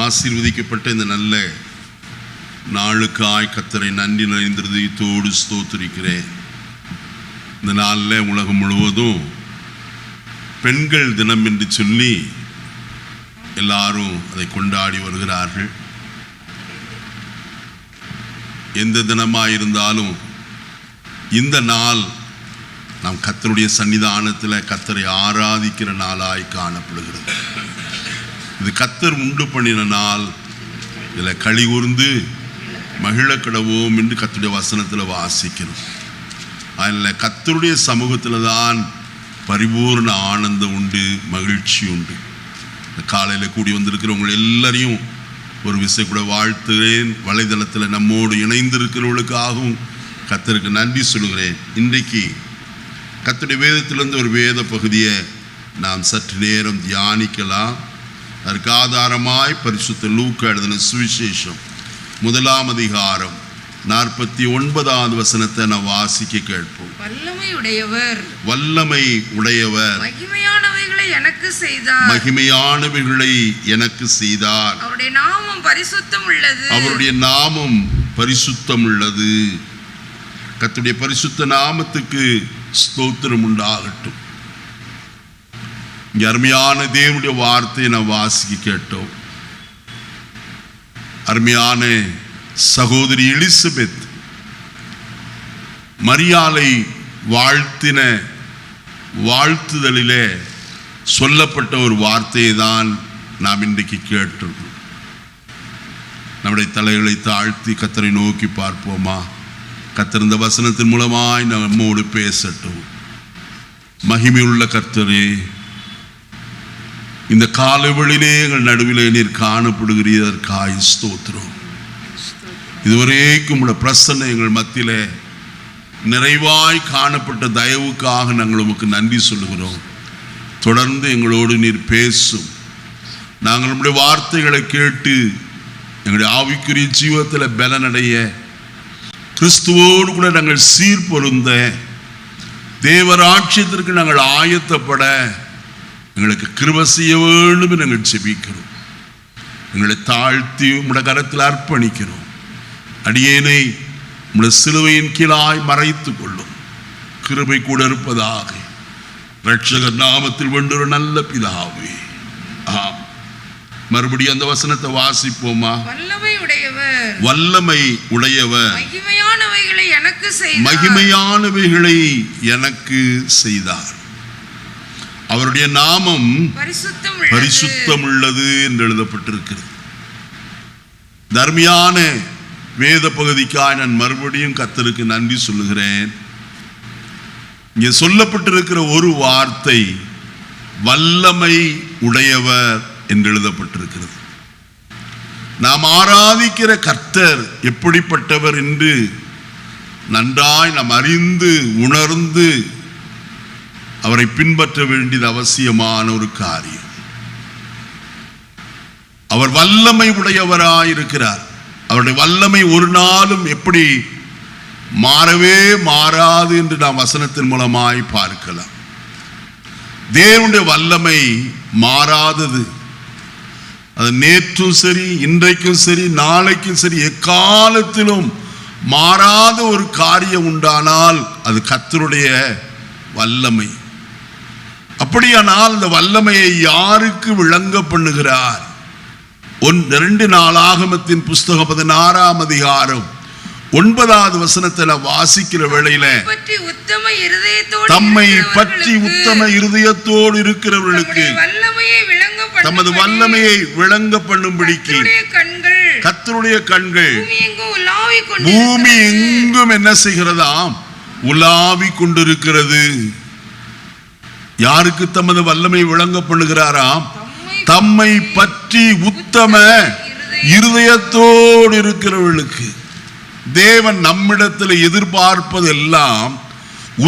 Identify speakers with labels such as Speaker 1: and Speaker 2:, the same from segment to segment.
Speaker 1: ஆசீர்வதிக்கப்பட்ட இந்த நல்ல நாளுக்காய் கர்த்தரை நன்றி நிறைந்த இதயத்தோடு ஸ்தோத்திரிக்கிறேன். இந்த நாளில் உலகம் முழுவதும் பெண்கள் தினம் என்று சொல்லி எல்லாரும் அதை கொண்டாடி வருகிறார்கள். எந்த தினமாயிருந்தாலும் இந்த நாள் நாம் கர்த்தருடைய சன்னிதானத்தில் கர்த்தரை ஆராதிக்கிற நாளாய் காணப்படுகிறது. இது கர்த்தர் உண்டு பண்ணின நாள். இதில் களி கூர்ந்து மகிழ கடவோம் என்று கர்த்தருடைய வசனத்தில் வாசிக்கிறோம். அதில் கர்த்தருடைய சமூகத்தில் தான் பரிபூர்ண ஆனந்தம் உண்டு, மகிழ்ச்சி உண்டு. காலையில் கூடி வந்திருக்கிறவங்க எல்லாரையும் ஒரு விஷயம் கூட வாழ்த்துகிறேன். வலைதளத்தில் நம்மோடு இணைந்திருக்கிறவர்களுக்காகவும் கர்த்தருக்கு நன்றி சொல்கிறேன். இன்றைக்கு கர்த்தருடைய வேதத்திலிருந்து ஒரு வேத பகுதியை நாம் சற்று நேரம் தியானிக்கலாம். அதற்கு ஆதாரமாய் பரிசுத்த லூக்கா எழுதின சுவிசேஷம் 1ஆம் அதிகாரம் 49வது வசனத்தை நான் வாசிக்க கேட்போம். வல்லமை உடையவர்
Speaker 2: மகிமையானவைகளை எனக்கு செய்தார். அவருடைய நாமம்
Speaker 1: பரிசுத்தம் உள்ளது. கர்த்தருடைய பரிசுத்த நாமத்துக்கு ஸ்தோத்திரம் உண்டாகட்டும். அருமையான தேவனுடைய வார்த்தையை நான் வாசிக்க கேட்டோம். அருமையான சகோதரி எலிசபெத் மரியாளை வாழ்த்தின வாழ்த்துதலிலே சொல்லப்பட்ட ஒரு வார்த்தையை தான் நாம் இன்றைக்கு கேட்டோம். நம்முடைய தலைகளை தாழ்த்தி கர்த்தரை நோக்கி பார்ப்போமா? கர்த்தர் இந்த வசனத்தின் மூலமாய் நம்மோடு பேசட்டும். மகிமையுள்ள கர்த்தரே, இந்த காலவெளியிலே எங்கள் நடுவிலே நீர் காணப்படுகிறதற்காய் ஸ்தோத்திரம். இதுவரைக்கும் உடைய பிரசன்னம் எங்கள் மத்தியிலே நிறைவாய் காணப்பட்ட தயவுக்காக நாங்கள் உமக்கு நன்றி சொல்லுகிறோம். தொடர்ந்து எங்களோடு நீர் பேசும். நாங்கள் நம்முடைய வார்த்தைகளை கேட்டு எங்களுடைய ஆவிக்குரிய ஜீவத்தில் பலனடைய, கிறிஸ்துவோடு கூட நாங்கள் சீர்பொருந்த, தேவராட்சியத்திற்கு நாங்கள் ஆயத்தப்பட எங்களுக்கு கிருபை செய்ய வேண்டும் என்று நாங்கள் ஜெபிக்கிறோம். எங்களை தாழ்த்தி உம்முடைய கரத்தில் அர்ப்பணிக்கிறோம். அடியேனை உம்முடைய சிலுவையின் கீழாய் மறைத்து கொள்ளும். கிருபை கூட இருப்பதாக இரட்சகர் நாமத்தில் வேண்டுகிற நல்ல பிதாவே, ஆம். மறுபடியும் அந்த வசனத்தை வாசிப்போமா? வல்லமை உடையவர் மகிமையானவைகளை எனக்கு செய்தார். அவருடைய நாமம் பரிசுத்தம் உள்ளது என்று எழுதப்பட்டிருக்கிறது. தர்மியான வேத பகுதிக்காக நான் மறுபடியும் கர்த்தருக்கு நன்றி சொல்லுகிறேன். இங்கே சொல்லப்பட்டிருக்கிற ஒரு வார்த்தை வல்லமை உடையவர் என்று எழுதப்பட்டிருக்கிறது. நாம் ஆராதிக்கிற கர்த்தர் எப்படிப்பட்டவர் என்று நன்றாய் நாம் அறிந்து உணர்ந்து அவரை பின்பற்ற வேண்டியது அவசியமான ஒரு காரியம். அவர் வல்லமை உடையவராயிருக்கிறார். அவருடைய வல்லமை ஒரு நாளும் எப்படி மாறவே மாறாது என்று நாம் வசனத்தின் மூலமாய் பார்க்கலாம். தேவனுடைய வல்லமை மாறாதது. அது நேற்றும் சரி, இன்றைக்கும் சரி, நாளைக்கும் சரி, எக்காலத்திலும் மாறாத ஒரு காரியம் உண்டானால் அது கர்த்தருடைய வல்லமை. அப்படியானால் இந்த வல்லமையை யாருக்கு விளங்க பண்ணுகிறார்? 2 நாளாகமத்தின் புஸ்தகம் 16ஆம் அதிகாரம் 9வது வசனத்தில் வாசிக்கிற வேளையில தம்மை பற்றி உத்தம இருதயத்தோடு இருக்கிறவர்களுக்கு தமது வல்லமையை விளங்க பண்ணும்படிக்கு கர்த்தருடைய கண்கள் பூமி எங்கும் என்ன செய்கிறதாம்? உலாவி கொண்டிருக்கிறது. யாருக்கு தமது வல்லமை விளங்க பண்ணுகிறாராம்? தம்மை பற்றி உத்தம இருதயத்தோடு இருக்கிறவர்களுக்கு. தேவன் நம்மிடத்தில் எதிர்பார்ப்பதெல்லாம்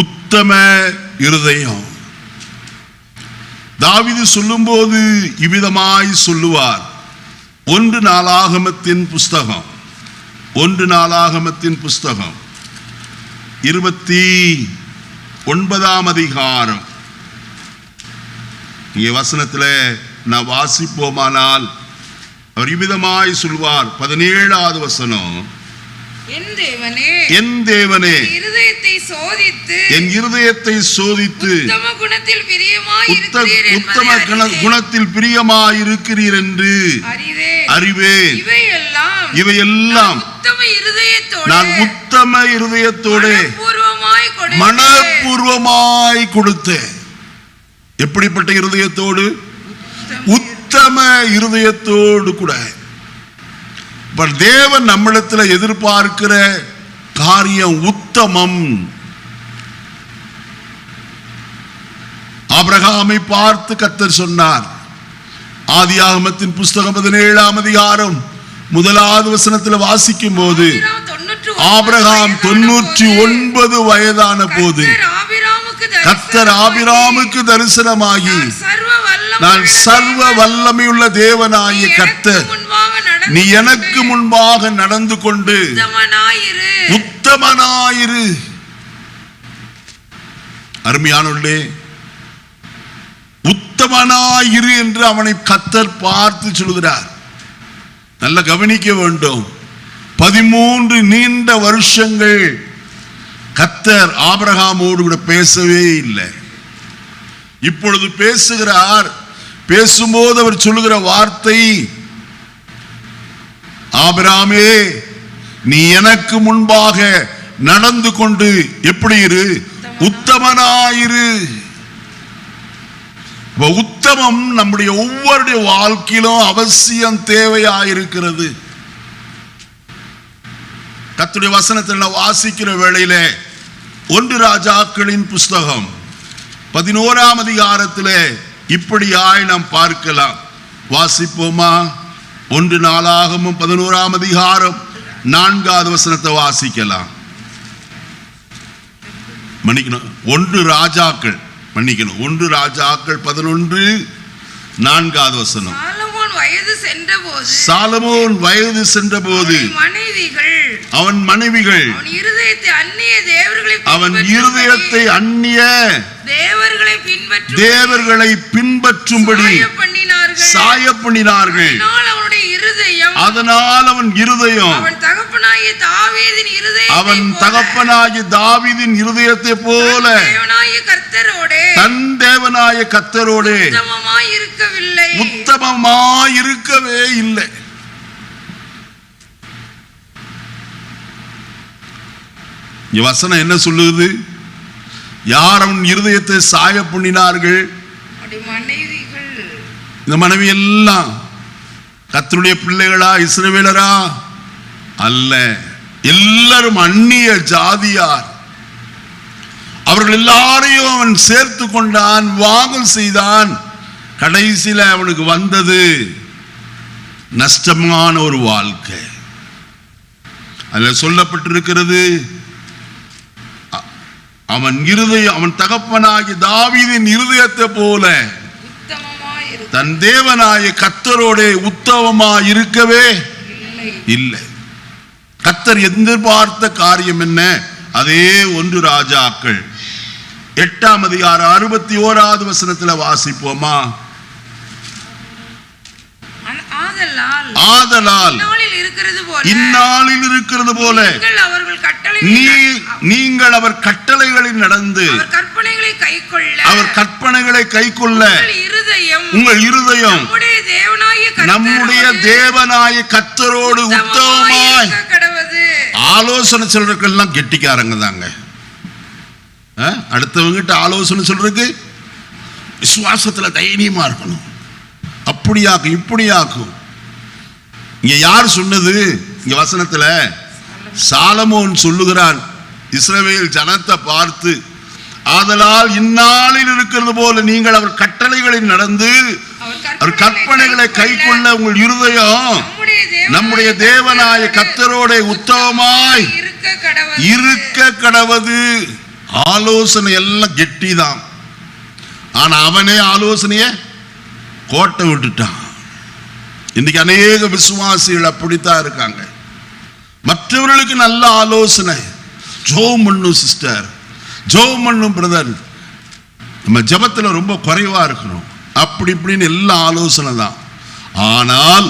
Speaker 1: உத்தம இருதயம். தாவீது சொல்லும்போது இவ்விதமாய் சொல்லுவார். 1 நாளாகமத்தின் புஸ்தகம் 29ஆம் அதிகாரம் இங்கே வசனத்தில் நான் வாசிப்போமானால் அவர் இவ்விதமாய் சொல்வார். 17வது வசனம்,
Speaker 2: என் தேவனே,
Speaker 1: என் தேவனே,
Speaker 2: இருதயத்தை சோதித்து,
Speaker 1: என் இருதயத்தை சோதித்து,
Speaker 2: உத்தம குணத்தில் பிரியமாய் இருக்கிறீர்
Speaker 1: உத்தம
Speaker 2: என்பதை
Speaker 1: குணத்தில் பிரியமாய் இருக்கிறீர் என்று அறிவேன். இவையெல்லாம் நான் உத்தம இருதயத்தோடு மனப்பூர்வமாய் கொடுத்தேன். எப்படிப்பட்ட இருதயத்தோடு? உத்தம இருதயத்தோடு கூட. தேவன் நம்மிடத்தில் எதிர்பார்க்கிற காரியம் உத்தமம். ஆபிரகாமை பார்த்து கர்த்தர் சொன்னார். ஆதியாகமத்தின் புஸ்தகம் 17ஆம் அதிகாரம் 1வது வசனத்தில் வாசிக்கும் போது, ஆபிரகாம் 99 வயதான போது கர்த்தர் ஆபிராமுக்கு தரிசனமாகி, நான் சர்வ வல்லமையுள்ள தேவனாகிய கர்த்தர், நீ எனக்கு முன்பாக நடந்து கொண்டு உத்தமனாயிரு. அருமையானவர்களே, உத்தமனாயிரு என்று அவனை கர்த்தர் பார்த்து சொல்கிறார். நல்ல கவனிக்க வேண்டும். 13 நீண்ட வருஷங்கள் கர்த்தர் ஆபிரகாமோடு கூட பேசவே இல்லை. இப்பொழுது பேசுகிறார். பேசும்போது அவர் சொல்லுகிற வார்த்தை, ஆபிரகாமே, நீ எனக்கு முன்பாக நடந்து கொண்டு எப்படி இரு? உத்தமனாயிரு. உத்தமம் நம்முடைய ஒவ்வொருடைய வாழ்க்கையிலும் அவசியம் தேவையாயிருக்கிறது. கர்த்தருடைய வசனத்தில் வாசிக்கிற வேளையிலே 1 ராஜாக்களின் புஸ்தகம் 11ஆம் அதிகாரத்திலே இப்படியாய் நாம் பார்க்கலாம். வாசிப்போமா? 1 நாளாகமும் 11ஆம் அதிகாரம் 4வது வசனத்தை வாசிக்கலாம். மன்னிக்கணும், 1 ராஜாக்கள் 11 4வது வசனம். சாலமோன் வயது சென்றபோது அவன் மனைவிகள் அவன் இருதயத்தை அந்நிய தேவர்களை பின்பற்றும்படி சாய பண்ணினார்கள். அதனால் அவன் இருதயம் அவன் தகப்பனாகிய தாவீதின் இருதயத்தை போல தன் தேவனாய கர்த்தரோடே உத்தமமாயிருக்கவே இல்லை. வசனம் என்ன சொல்லுது? யார் அவன் இருதயத்தை சாய பண்ணினார்கள்? இந்த மனைவி எல்லாம் கர்த்தருடைய பிள்ளைகளா, இஸ்ரவேலரா? அல்ல, எல்லாரும் அந்நிய ஜாதியார். அவர்கள் எல்லாரையும் அவன் சேர்த்து கொண்டான், வாங்கல் செய்தான். கடைசியில அவனுக்கு வந்தது நஷ்டமான ஒரு வாழ்க்கை. அதில் சொல்லப்பட்டிருக்கிறது, அவன் இருதயம் அவன் தகப்பனாகிய தாவீதின் இருதயத்தை போல தன் தேவனாய கர்த்தரோடே உத்தமமாய் இருக்கவே இல்லை. கர்த்தர் எதிர்பார்த்த காரியம் என்ன? அதே 1 ராஜாக்கள் 8ஆம் அதிகாரம் 61வது வசனத்தில் வாசிப்போமா? ஆதலால் இந்நாளில் இருக்கிறது போல நீங்கள் அவர் கட்டளைகளில் நடந்து அவர் கற்பனைகளை கைக்கொள்ள உங்கள் இருதயம் நம்முடைய தேவனாய கர்த்தரோடு உத்தமமாய். ஆலோசனை சொல்றதுக்கெல்லாம் கெட்டிக்காரங்க தாங்க. அடுத்தவங்கிட்ட ஆலோசனை சொல்றதுக்கு விசுவாசத்துல தைரியமா இருக்கணும். அப்படியாக்கும் இப்படியாக்கும். இங்க யார் சொன்னது? இங்க வசனத்துல சாலமோன் சொல்லுகிறான் இஸ்ரவேல் ஜனத்தை பார்த்து, ஆதலால் இந்நாளில் இருக்கிறது போல நீங்கள் அவர் கட்டளைகளில் நடந்து அவர் கற்பனைகளை கைக்கொள்ள உங்கள் இருதயம் நம்முடைய தேவனாய கர்த்தரோட உத்தமமாய் இருக்க கடவது. ஆலோசனை எல்லாம் கெட்டிதான். ஆனா அவனே ஆலோசனைய கோட்டை விட்டுட்டான். இன்னைக்கு அநேக விசுவாசிகள் அப்படித்தான் இருக்காங்க. மற்றவர்களுக்கு நல்ல ஆலோசனை, ஜெபம் பண்ணும் சிஸ்டர், ஜெபம் பண்ணும் பிரதர், நம்ம ஜெபத்துல ரொம்ப குறைவா இருக்கணும், அப்படி இப்படின்னு எல்லா ஆலோசனை தான். ஆனால்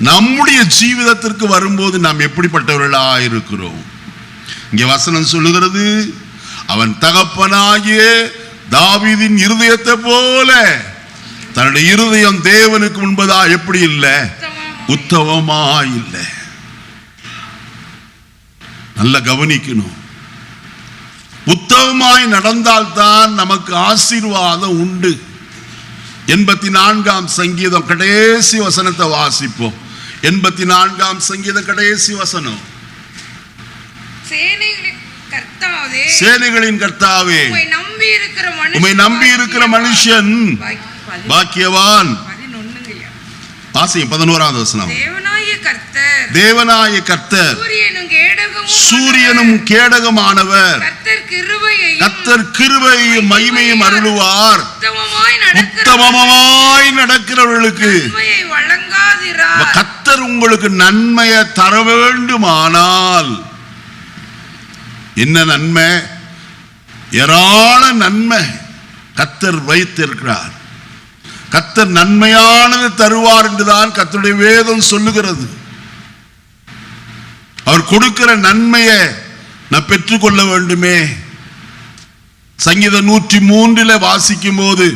Speaker 1: நம்முடைய ஜீவிதத்திற்கு வரும்போது நாம் எப்படிப்பட்டவர்களா இருக்கிறோம்? இங்கே வசனம் சொல்லுகிறது, அவன் தகப்பனாகிய தாவீதின் இருதயத்தை போல தன்னுடைய இருதயம் தேவனுக்கு முன்பதா எப்படி இல்லை? உத்தமமா இல்லை. நல்ல கவனிக்கணும். உத்தமமாய் நடந்தால்தான் நமக்கு ஆசீர்வாதம் உண்டு. 84ஆம் சங்கீதம் கடைசி வசனத்தை வாசிப்போம். 84ஆம் சங்கீதம் கடைசி வசனம். சேனைகளின் கர்த்தாவே, உம்மை நம்பி இருக்கிற மனுஷன் பாக்கியவான். வாசியம் 11ஆவது வசனம். தேவனாய கர்த்தர் சூரியனும் கேடகமானவர், கர்த்தர் கிருபையும் மகிமையும் அருளுவார். உத்தமமாய் நடக்கிறவர்களுக்கு கர்த்தர் உங்களுக்கு நன்மையை தர வேண்டுமானால், என்ன நன்மை? ஏராள நன்மை கர்த்தர் வைத்திருக்கிறார். கர்த்தர் நன்மையானது தருவார் என்றுதான் கர்த்தருடைய வேதம் சொல்லுகிறது. அவர் கொடுக்கிற நன்மையை நான் பெற்றுக்கொள்ள வேண்டுமே. சங்கீதம் 103 வாசிக்கும் போது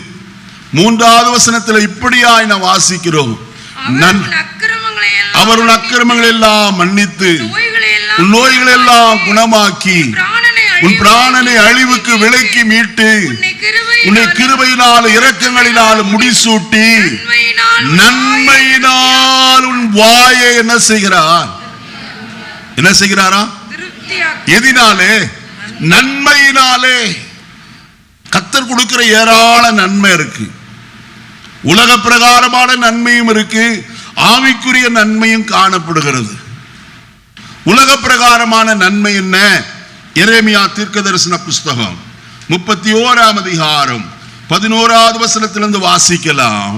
Speaker 1: 3வது வசனத்தில் இப்படியாய் நான் வாசிக்கிறோம், அவர் உன் அக்கிரமங்களை எல்லாம் மன்னித்து உன் நோய்களை எல்லாம் குணமாக்கி உன் பிராணனை அழிவுக்கு விலக்கி மீட்டு உன்னை கிருபையினால் இரக்கங்களினால் முடிசூட்டி நன்மையினால் உன் வாயை என்ன செய்கிறார்? என்ன செய்கிறாரா? எதினாலே? நன்மையினாலே. கர்த்தர் கொடுக்கிற ஏராள நன்மை இருக்கு. உலக பிரகாரமான நன்மையும் இருக்கு, ஆவிக்குரிய நன்மையும் காணப்படுகிறது. உலக பிரகாரமான நன்மை என்ன? எரேமியா தீர்க்கதரிசன புஸ்தகம் 31ஆம் அதிகாரம் 11வது வசனத்திலிருந்து வாசிக்கலாம்.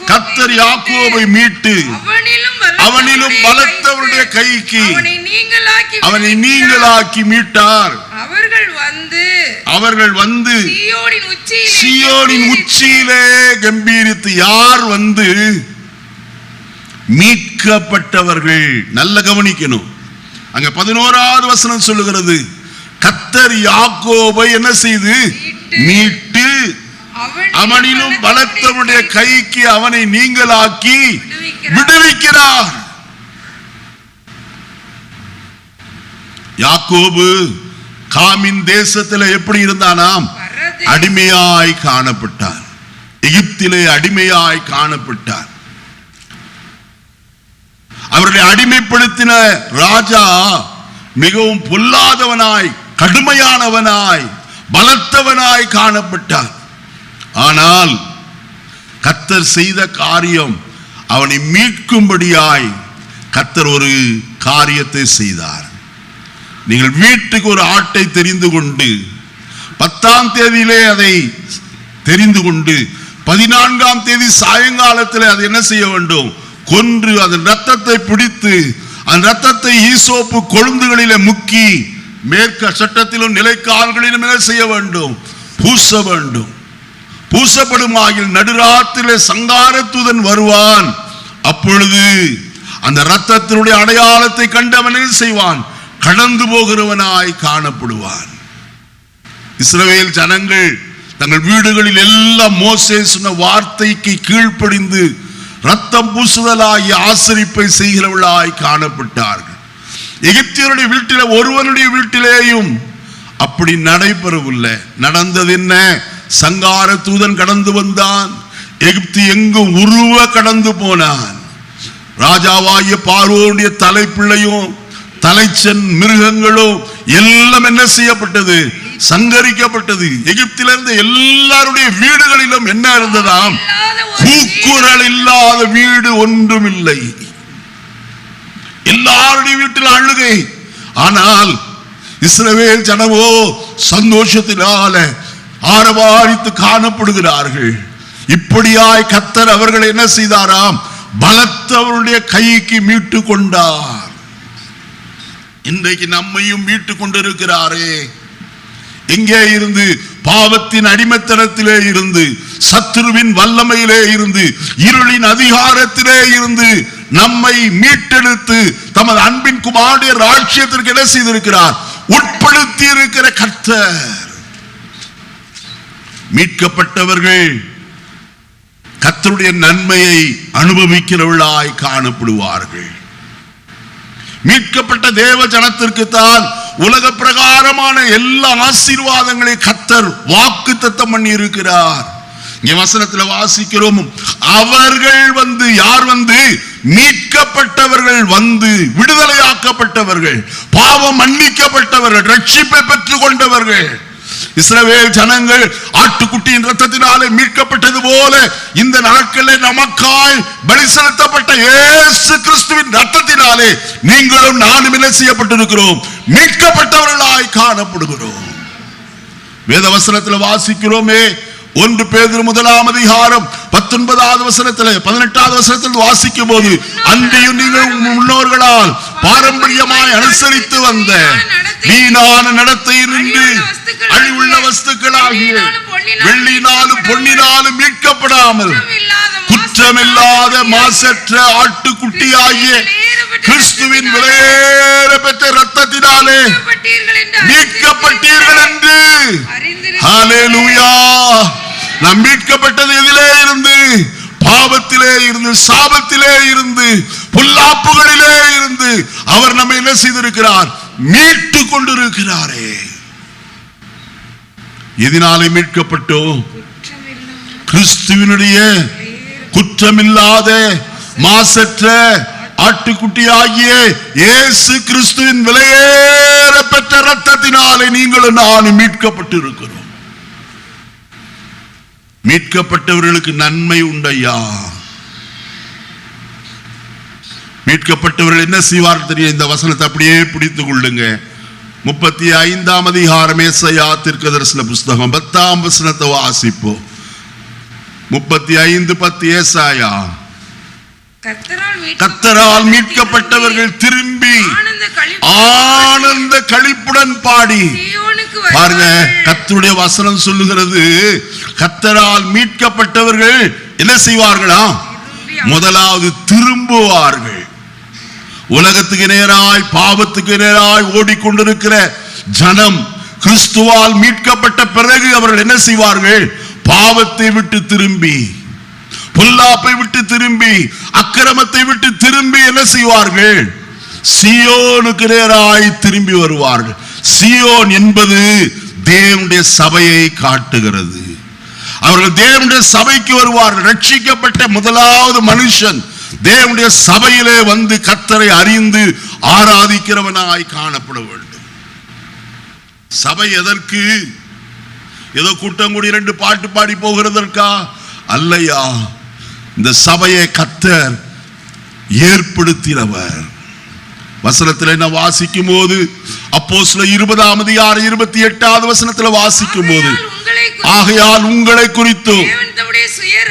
Speaker 1: கர்த்தர் யாக்கோபை மீட்டு அவனிலும் பலத்தவருடைய கைக்கு அவனை நீங்களாக்கி மீட்டார். அவர்கள் வந்து சீயோனின் உச்சியிலே கம்பீரித்து. யார் வந்து? மீட்கப்பட்டவர்கள். நல்ல கவனிக்கணும். அங்க 11வது வசனம் சொல்லுகிறது, கர்த்தர் யாக்கோபை என்ன செய்து மீட்டு அவனிலும் பலத்தவருடைய கைக்கு அவனை நீங்களாக்கி விடுவிக்கிறார். யாக்கோபு காமின் தேசத்தில் எப்படி இருந்தானாம்? அடிமையாய் காணப்பட்டார். எகிப்திலே அடிமையாய் காணப்பட்டார். அவர்களை அடிமைப்படுத்தின ராஜா மிகவும் பொல்லாதவனாய், கடுமையானவனாய், பலத்தவனாய் காணப்பட்டார். ஆனால் கர்த்தர் செய்த காரியம், அவனை மீட்கும்படியாய் கர்த்தர் ஒரு காரியத்தை செய்தார். நீங்கள் வீட்டுக்கு ஒரு ஆட்டை தெரிந்து கொண்டு 10ஆம் தேதியிலே அதை தெரிந்து கொண்டு 14ஆம் தேதி சாயங்காலத்தில் அதை என்ன செய்ய வேண்டும்? கொன்று அதன் ரத்தத்தை பிடித்து அந்த ரத்தத்தை ஈசோப்பு கொழுந்துகளிலே முக்கி மேற்க சட்டத்திலும் நிலைக்கால்களிலும் என்ன செய்ய வேண்டும்? பூச வேண்டும். பூசப்படுமாயில் நடுராத்திரிலே சங்கார தூதன் வருவான். அப்பொழுது அந்த ரத்தத்தினுடைய அடையாளத்தை கண்டு அவன் என்ன செய்வான்? கடந்து போகிறவனாய் காணப்படுவான். இஸ்ரவேல் ஜனங்கள் தங்கள் வீடுகளில் எல்லாம் மோசே சொன்ன வார்த்தைக்கு கீழ்ப்படிந்து ரத்தம் பூசுதலாகிய ஆசரிப்பை செய்கிறவர்களாய் காணப்பட்டார்கள். எகிப்தியருடைய வீட்டிலே ஒருவனுடைய வீட்டிலேயும் அப்படி நடைபெறவில்லை. நடந்தது என்ன? சங்கார தூதன் கடந்து வந்தான். எகிப்து எங்கும் உருவ கடந்து போனான். ராஜாவாகிய பார்வோனுடைய தலைப்பிள்ளையும் தலைச்சன் மிருகங்களும் எல்லாம் என்ன செய்யப்பட்டது? சங்கரிக்கப்பட்டது. எகிப்திலிருந்து எல்லாருடைய வீடுகளிலும் என்ன இருந்ததாம்? கூக்குரல் இல்லாத வீடு ஒன்றும் இல்லை. எல்லாருடைய வீட்டில் அழுகை. ஆனால் இஸ்ரவேல் ஜனமோ சந்தோஷத்தினால ஆரவாரித்து காணப்படுகிறார்கள். இப்படியாய் கர்த்தர் அவர்கள் என்ன செய்தாராம்? பலத்தவருடைய கைக்கு மீட்டு கொண்டார். இன்றைக்கு நம்மையும் மீட்டு கொண்டிருக்கிறாரே. எங்கே இருந்து? பாவத்தின் அடிமைத்தனத்திலே இருந்து, சத்துருவின் வல்லமையிலே இருந்து, இருளின் அதிகாரத்திலே இருந்து நம்மை மீட்டெடுத்து தமது அன்பின் குமாரனுடைய ராஜ்யத்திற்கு என்ன செய்திருக்கிறார்? உட்படுத்தி இருக்கிற கர்த்தர். மீட்கப்பட்டவர்கள் கர்த்தருடைய நன்மையை அனுபவிக்கிறவர்களாய் காணப்படுவார்கள். மீட்கப்பட்ட தேவ ஜனத்திற்கு தான் உலக பிரகாரமான எல்லா ஆசீர்வாதங்களை கர்த்தர் வாக்குத்தத்தம் பண்ணி இருக்கிறார். இங்க வசனத்துல வாசிக்கிறோம், அவர்கள் யார் மீட்கப்பட்டவர்கள், விடுதலையாக்கப்பட்டவர்கள், பாவம் மன்னிக்கப்பட்டவர்கள், ரட்சிப்பை பெற்றுக் கொண்டவர்கள். இஸ்ரவேல் ஜனங்கள் ஆட்டுக்குட்டியின் ரத்தத்தினாலே மீட்கப்பட்டது போல இந்த நாட்களில் நமக்காய் பலி செலுத்தப்பட்ட இயேசு கிறிஸ்துவின் ரத்தத்தினாலே நீங்களும் நானும் என்ன செய்யப்பட்டிருக்கிறோம்? மீட்கப்பட்டவர்களாய் காணப்படுகிறோம். வேத வசனத்தில் வாசிக்கிறோமே, 1 பேதுரு 1 வசனத்தில் 18 வசனத்தில் வாசிக்கும் போது, அன்றையும் நீங்கள் முன்னோர்களால் பாரம்பரியமாய் அனுசரித்து வந்த வீணான நடத்தையினின்று அழிவுள்ள வஸ்துக்களாகிய வெள்ளினாலும் பொன்னினாலும் மீட்கப்படாமல் குற்றமில்லாத மாசற்ற ஆட்டுக்குட்டியாகிய கிறிஸ்துவின் விலையேற பெற்ற ரத்தத்தினாலே மீட்கப்பட்டீர்கள் என்று. ஹல்லேலூயா! நாம் மீட்கப்பட்டது எதிலே இருந்து? பாவத்திலே இருந்து, சாபத்திலே இருந்து, பொல்லாப்புகளிலே இருந்து அவர் நம்மை என்ன செய்திருக்கிறார்? மீட்டு கொண்டிருக்கிறாரே. எதனாலே மீட்கப்பட்டோம்? கிறிஸ்துவினுடைய குற்றமில்லாத மாசற்ற ஆட்டுக்குட்டியாகிய இயேசு கிறிஸ்துவின் விலையேற பெற்ற ரத்தத்தினாலே நீங்களும் நானும் மீட்கப்பட்டிருக்கிறோம். மீட்கப்பட்டவர்களுக்கு நன்மை உண்டையா? மீட்கப்பட்டவர்கள் என்ன செய்வார்கள் தெரியும்? இந்த வசனத்தை அப்படியே பிடித்துக் கொள்ளுங்க. 35 ஏசாயா தீர்க்கதரிசன புஸ்தகம் 10 வசனத்தை வாசிப்போம். 35:10 ஏசாயா. கர்த்தரால் மீட்கப்பட்டவர்கள் திரும்பி ஆனந்த களிப்புடன் பாடி. பாருங்க, கர்த்தருடைய வசனம் சொல்லுகிறது, கர்த்தரால் மீட்கப்பட்டவர்கள் என்ன செய்வார்களா? முதலாவது திரும்புவார்கள். உலகத்துக்கு நேராய், பாவத்துக்கு நேராய் ஓடிக்கொண்டிருக்கிற ஜனம் கிறிஸ்துவால் மீட்கப்பட்ட பிறகு அவர்கள் என்ன செய்வார்கள்? பாவத்தை விட்டு திரும்பி, பொல்லாப்பை விட்டு திரும்பி, அக்கிரமத்தை விட்டு திரும்பி என்ன செய்வார்கள்? சீயோனுக்கு நேராய் திரும்பி வருவார்கள். சீயோன் என்பது தேவனுடைய சபையை காட்டுகிறது. அவர்கள் தேவனுடைய சபைக்கு வருவார்கள். ரட்சிக்கப்பட்ட முதலாவது மனுஷன் தேவனுடைய சபையிலே வந்து கர்த்தரை அறிந்து ஆராதிக்கிறவனாய் காணப்பட வேண்டும். சபை எதற்கு? ஏதோ கூட்டம் கூடி 2 பாட்டு பாடி போகிறதற்கா? அல்லையா. இந்த சபையை கர்த்தர் ஏற்படுத்தினவர். வசனத்தில் என்ன வாசிக்கும் போது, அப்போஸ்தலர் 20:28 வசனத்தில் வாசிக்கும் போது, ஆகையால் உங்களை குறித்தும்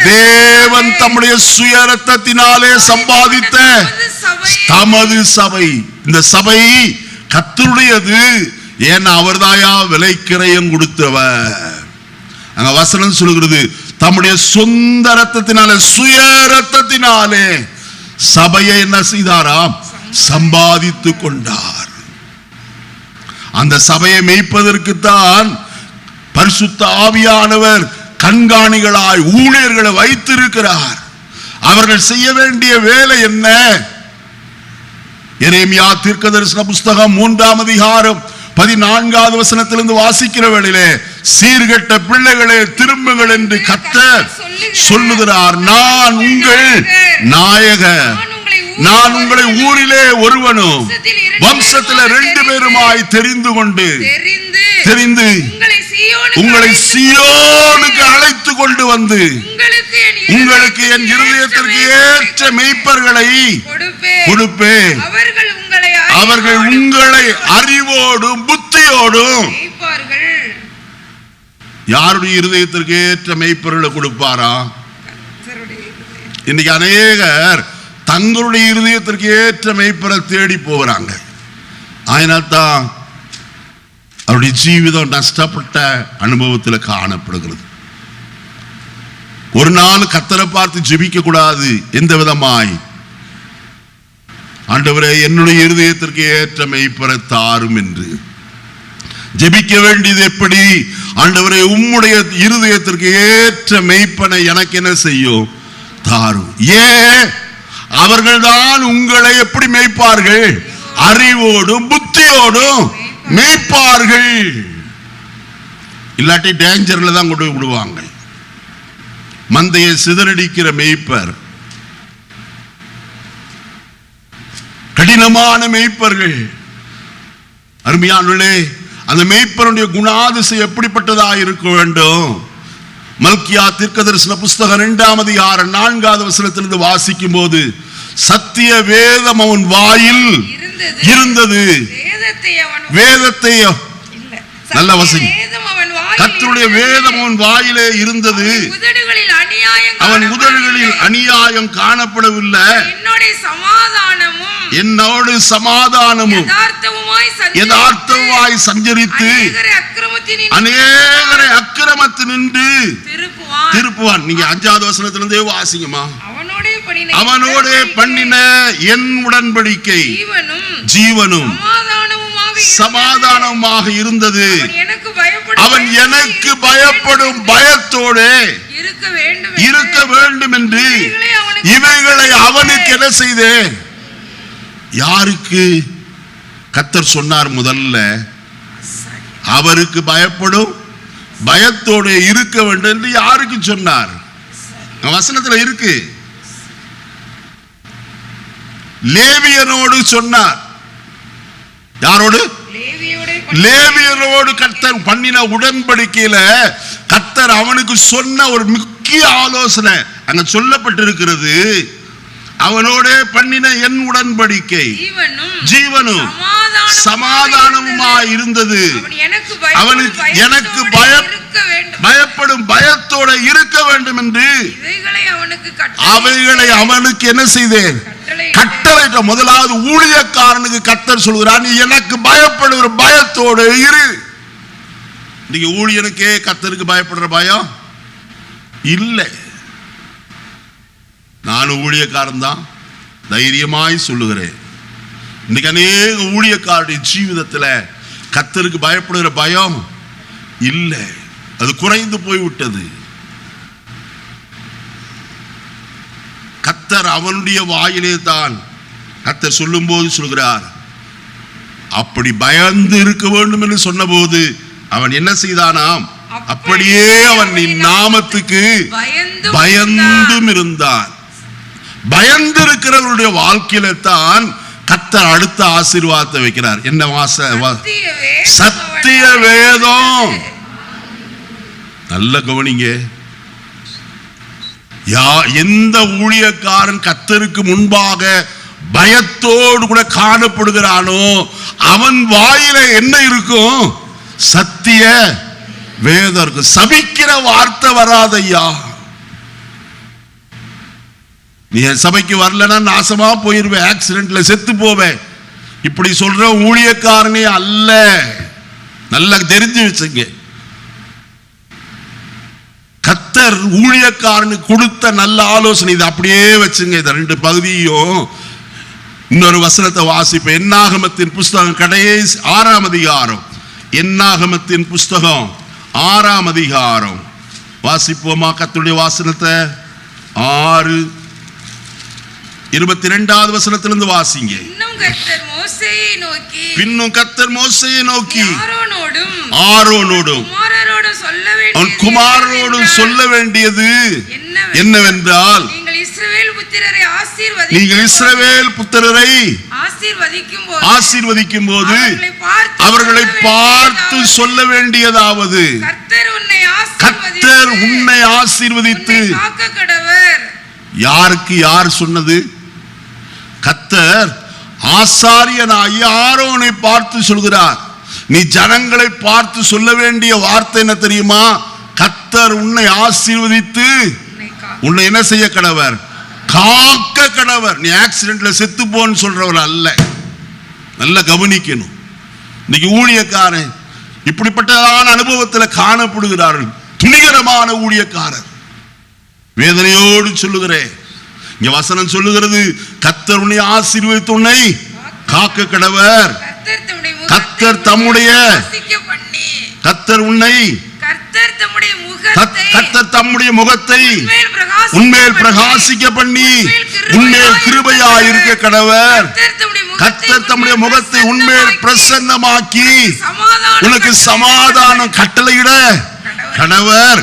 Speaker 1: தேவன் தம்முடைய சுய ரத்தத்தினாலே சம்பாதித்த தமது சபை. இந்த சபை கர்த்தருடையது. ஏன்னா அவர்தாயா விலைக்கிரயம் கொடுத்தவர். அங்க வசனம் சொல்லுகிறது, தம்முடைய சொந்த ரத்தத்தினாலே, சுய ரத்தத்தினாலே சபையை என்ன செய்தாராம்? சம்பாதித்து கொண்டார். அந்த சபையை மேய்ப்பதற்கு தான் பரிசுத்த ஆவியானவர் கண்காணிகளாய் ஊழியர்களை வைத்திருக்கிறார். அவர்கள் செய்ய வேண்டிய வேலை என்ன? எரேமியா தீர்க்கதரிசன புஸ்தகம் 3 வசனத்திலிருந்து வாசிக்கிற வேளையிலே, சீர்கெட்ட பிள்ளைகளே திரும்புங்கள் என்று கர்த்தர் சொல்லுகிறார். நான் உங்கள் நாயகர், நான் உங்களை ஊரிலே ஒருவனும் வம்சத்தில் 2 பேருமாய் தெரிந்து கொண்டு உங்களை சீயோனுக்கு அழைத்து கொண்டு வந்து உங்களுக்கு என் இருதயத்திற்கு ஏற்ற மேய்ப்பர்களை கொடுப்பேன். அவர்கள் உங்களை அறிவோடும் புத்தியோடும். யாருடைய இருதயத்திற்கு ஏற்ற மேய்ப்பர்களை கொடுப்பாரா? இன்னைக்கு அநேகர் தங்களுடைய இருதயத்திற்கு ஏற்ற மேய்ப்பரை தேடி போகிறாங்க. அதனால்தான் அவருடைய ஜீவிதம் நஷ்டப்பட்ட அனுபவத்தில் காணப்படுகிறது. ஒரு நாள் கர்த்தரை பார்த்து ஜெபிக்க கூடாது. எந்த விதமாய்? ஆண்டவரே, என்னுடைய இருதயத்திற்கு ஏற்ற மேய்ப்பரை தாரும் என்று ஜெபிக்க வேண்டியது எப்படி? ஆண்டவரே, உம்முடைய இருதயத்திற்கு ஏற்ற மேய்ப்பனை எனக்கு என்ன செய்யும்? தாரும். ஏன்? அவர்கள்தான் உங்களை எப்படி மேய்ப்பார்கள்? அறிவோடும் புத்தியோடும் மேய்ப்பார்கள். இல்லாட்டி டேஞ்சர்ல தான் கொண்டு விடுவாங்க. மந்தையை சிதறடிக்கிற மேய்ப்பர், கடினமான மேய்ப்பர்கள். அருமையானவர்களே, அந்த மேய்ப்பருடைய குணாதிசயம் எப்படிப்பட்டதா இருக்க வேண்டும்? மல்கியா தீர்க்கதரிசன புஸ்தகம் 2ஆம் அதிகாரம் 4வது வசனத்திலிருந்து வாசிக்கும் போது, சத்திய வேதம் அவன் வாயில் இருந்தது. வேதத்தை நல்ல வசதி, கர்த்தருடைய வேதம் அவன் வாயிலே இருந்தது. அவன் உதடுகளில் அநியாயம் காணப்படவில்லை. என்னோடு சமாதானமும் யதார்த்தமாய் சஞ்சரித்து அநேகரை அக்கிரமத்தினின்று திருப்புவான். நீங்க 5வது வசனத்திலிருந்தே வாசிங்கம்மா. அவனோடே பண்ணின என் உடன்படிக்கை ஜீவனும் சமாதானமாக இருந்தது. அவன் எனக்கு பயப்படும் பயத்தோடு இருக்க வேண்டும் என்று இவைகளை அவனுக்கு என்ன செய்தேன்? யாருக்கு கர்த்தர் சொன்னார்? முதல்ல அவருக்கு பயப்படும் பயத்தோடு இருக்க வேண்டும் என்று யாருக்கு சொன்னார்? வசனத்துல இருக்கு. லேவியனோடு சொன்னார். யாரோடு? லேவியரோடு கர்த்தர் பண்ணின உடன்படிக்கையில கர்த்தர் அவனுக்கு சொன்ன ஒரு முக்கிய ஆலோசனை அங்க சொல்லப்பட்டிருக்கிறது. அவனோட பண்ணின என் உடன்படிக்கை ஜீவனும் சமாதானமுமாய் இருந்தது. அவனுக்கு எனக்கு பயப்படும் பயத்தோட இருக்க வேண்டும் என்று அவைகளை அவனுக்கு என்ன செய்தேன்? கட்டளையிட்ட. முதலாவது ஊழியக்காரனுக்கு கர்த்தர் சொல்கிறார், நீ எனக்கு பயப்படுகிற பயத்தோடு இரு. நீங்க ஊழியனுக்கே கர்த்தருக்கு பயப்படுற பயம் இல்லை. நானும் ஊழியக்காரன் தான், தைரியமாய் சொல்லுகிறேன். இன்னைக்கு அநேக ஊழியக்காரருடைய ஜீவிதத்துல கர்த்தருக்கு பயப்படுகிற பயம் இல்லை. அது குறைந்து போய்விட்டது. கர்த்தர் அவனுடைய வாயிலே தான் கர்த்தர் சொல்லும் போது சொல்கிறார், அப்படி பயந்து இருக்க வேண்டும் என்று சொன்ன போது அவன் என்ன செய்தானாம்? அப்படியே அவன் நீ நாமத்துக்கு பயந்தும் இருந்தான். பயந்து இருக்கிறவருடைய வாழ்க்கையில தான் கர்த்தர் அடுத்த ஆசீர்வாதத்தை வைக்கிறார். என்ன சத்திய வேதம். நல்ல கவனிங்க. எந்த ஊழியக்காரன் கர்த்தருக்கு முன்பாக பயத்தோடு கூட காணப்படுகிறானோ அவன் வாயில என்ன இருக்கும்? சத்திய வேதம் இருக்கும். சபிக்கிற வார்த்தை வராதையா. நீ என் சபைக்கு வரலன்னா நாசமா போயிருவேன், ஆக்சிடென்ட்ல செத்து போவேன், இப்படி சொல்ற ஊழியக்காரனே அல்ல. நல்லா தெரிஞ்சு வச்சுங்க. கர்த்தர் ஊழியக்காரனுக்கு கொடுத்த நல்ல ஆலோசனை இது. அப்படியே வச்சுங்க. இந்த 2 பகுதியும் இன்னொரு வசனத்தை வாசிப்பேன். என்னாகமத்தின் புஸ்தகம் கடைசி 6ஆம் அதிகாரம். என்னாகமத்தின் புஸ்தகம் 6ஆம் அதிகாரம் வாசிப்போமா? கர்த்தருடைய வாசனத்தை 6:22வது வசனத்திலிருந்து வாசிங்க. பின்னும் கர்த்தர் மோசேயை நோக்கி ஆரோனோடும் அவன் குமாரரோடும் சொல்ல வேண்டியது என்னவென்றால், நீங்கள் இஸ்ரவேல் புத்திரரை ஆசீர்வதிக்கும் போது அவர்களை பார்த்து சொல்ல வேண்டியதாவது, கர்த்தர் உன்னை ஆசீர்வதித்து. யாருக்கு யார் சொன்னது? கர்த்தர் ஆசாரியனாகிய ஆரோனை பார்த்து சொல்கிறார். நீ ஜனங்களை பார்த்து சொல்ல வேண்டிய வார்த்தை என்ன தெரியுமா? கர்த்தர் உன்னை ஆசீர்வதித்து உன்னை என்ன செய்ய கடவர்? காக்க கடவர். நீ ஆக்சிடென்ட்ல செத்து போன்னு சொல்றவர் அல்ல. நல்ல கவனிக்கணும். இன்னைக்கு ஊழியக்காரன் இப்படிப்பட்டதான அனுபவத்தில் காணப்படுகிறார்கள். துணிகரமான ஊழியக்காரர். வேதனையோடு சொல்லுகிறேன். இங்க வசனம் சொல்லுகிறது, கர்த்தர் உன்னை ஆசீர்வதித்து உன்னை காக்க கடவர். கர்த்தர் தம்முடைய கர்த்தர் உன்னை கர்த்தர் தம்முடைய முகத்தை உன்மேல் பிரகாசிக்க பண்ணி உன்மேல் கிருபையா இருக்க கடவர். கர்த்தர் தம்முடைய முகத்தை உன்மேல் பிரசன்னமாக்கி உனக்கு சமாதானம் கட்டளையிட கடவர்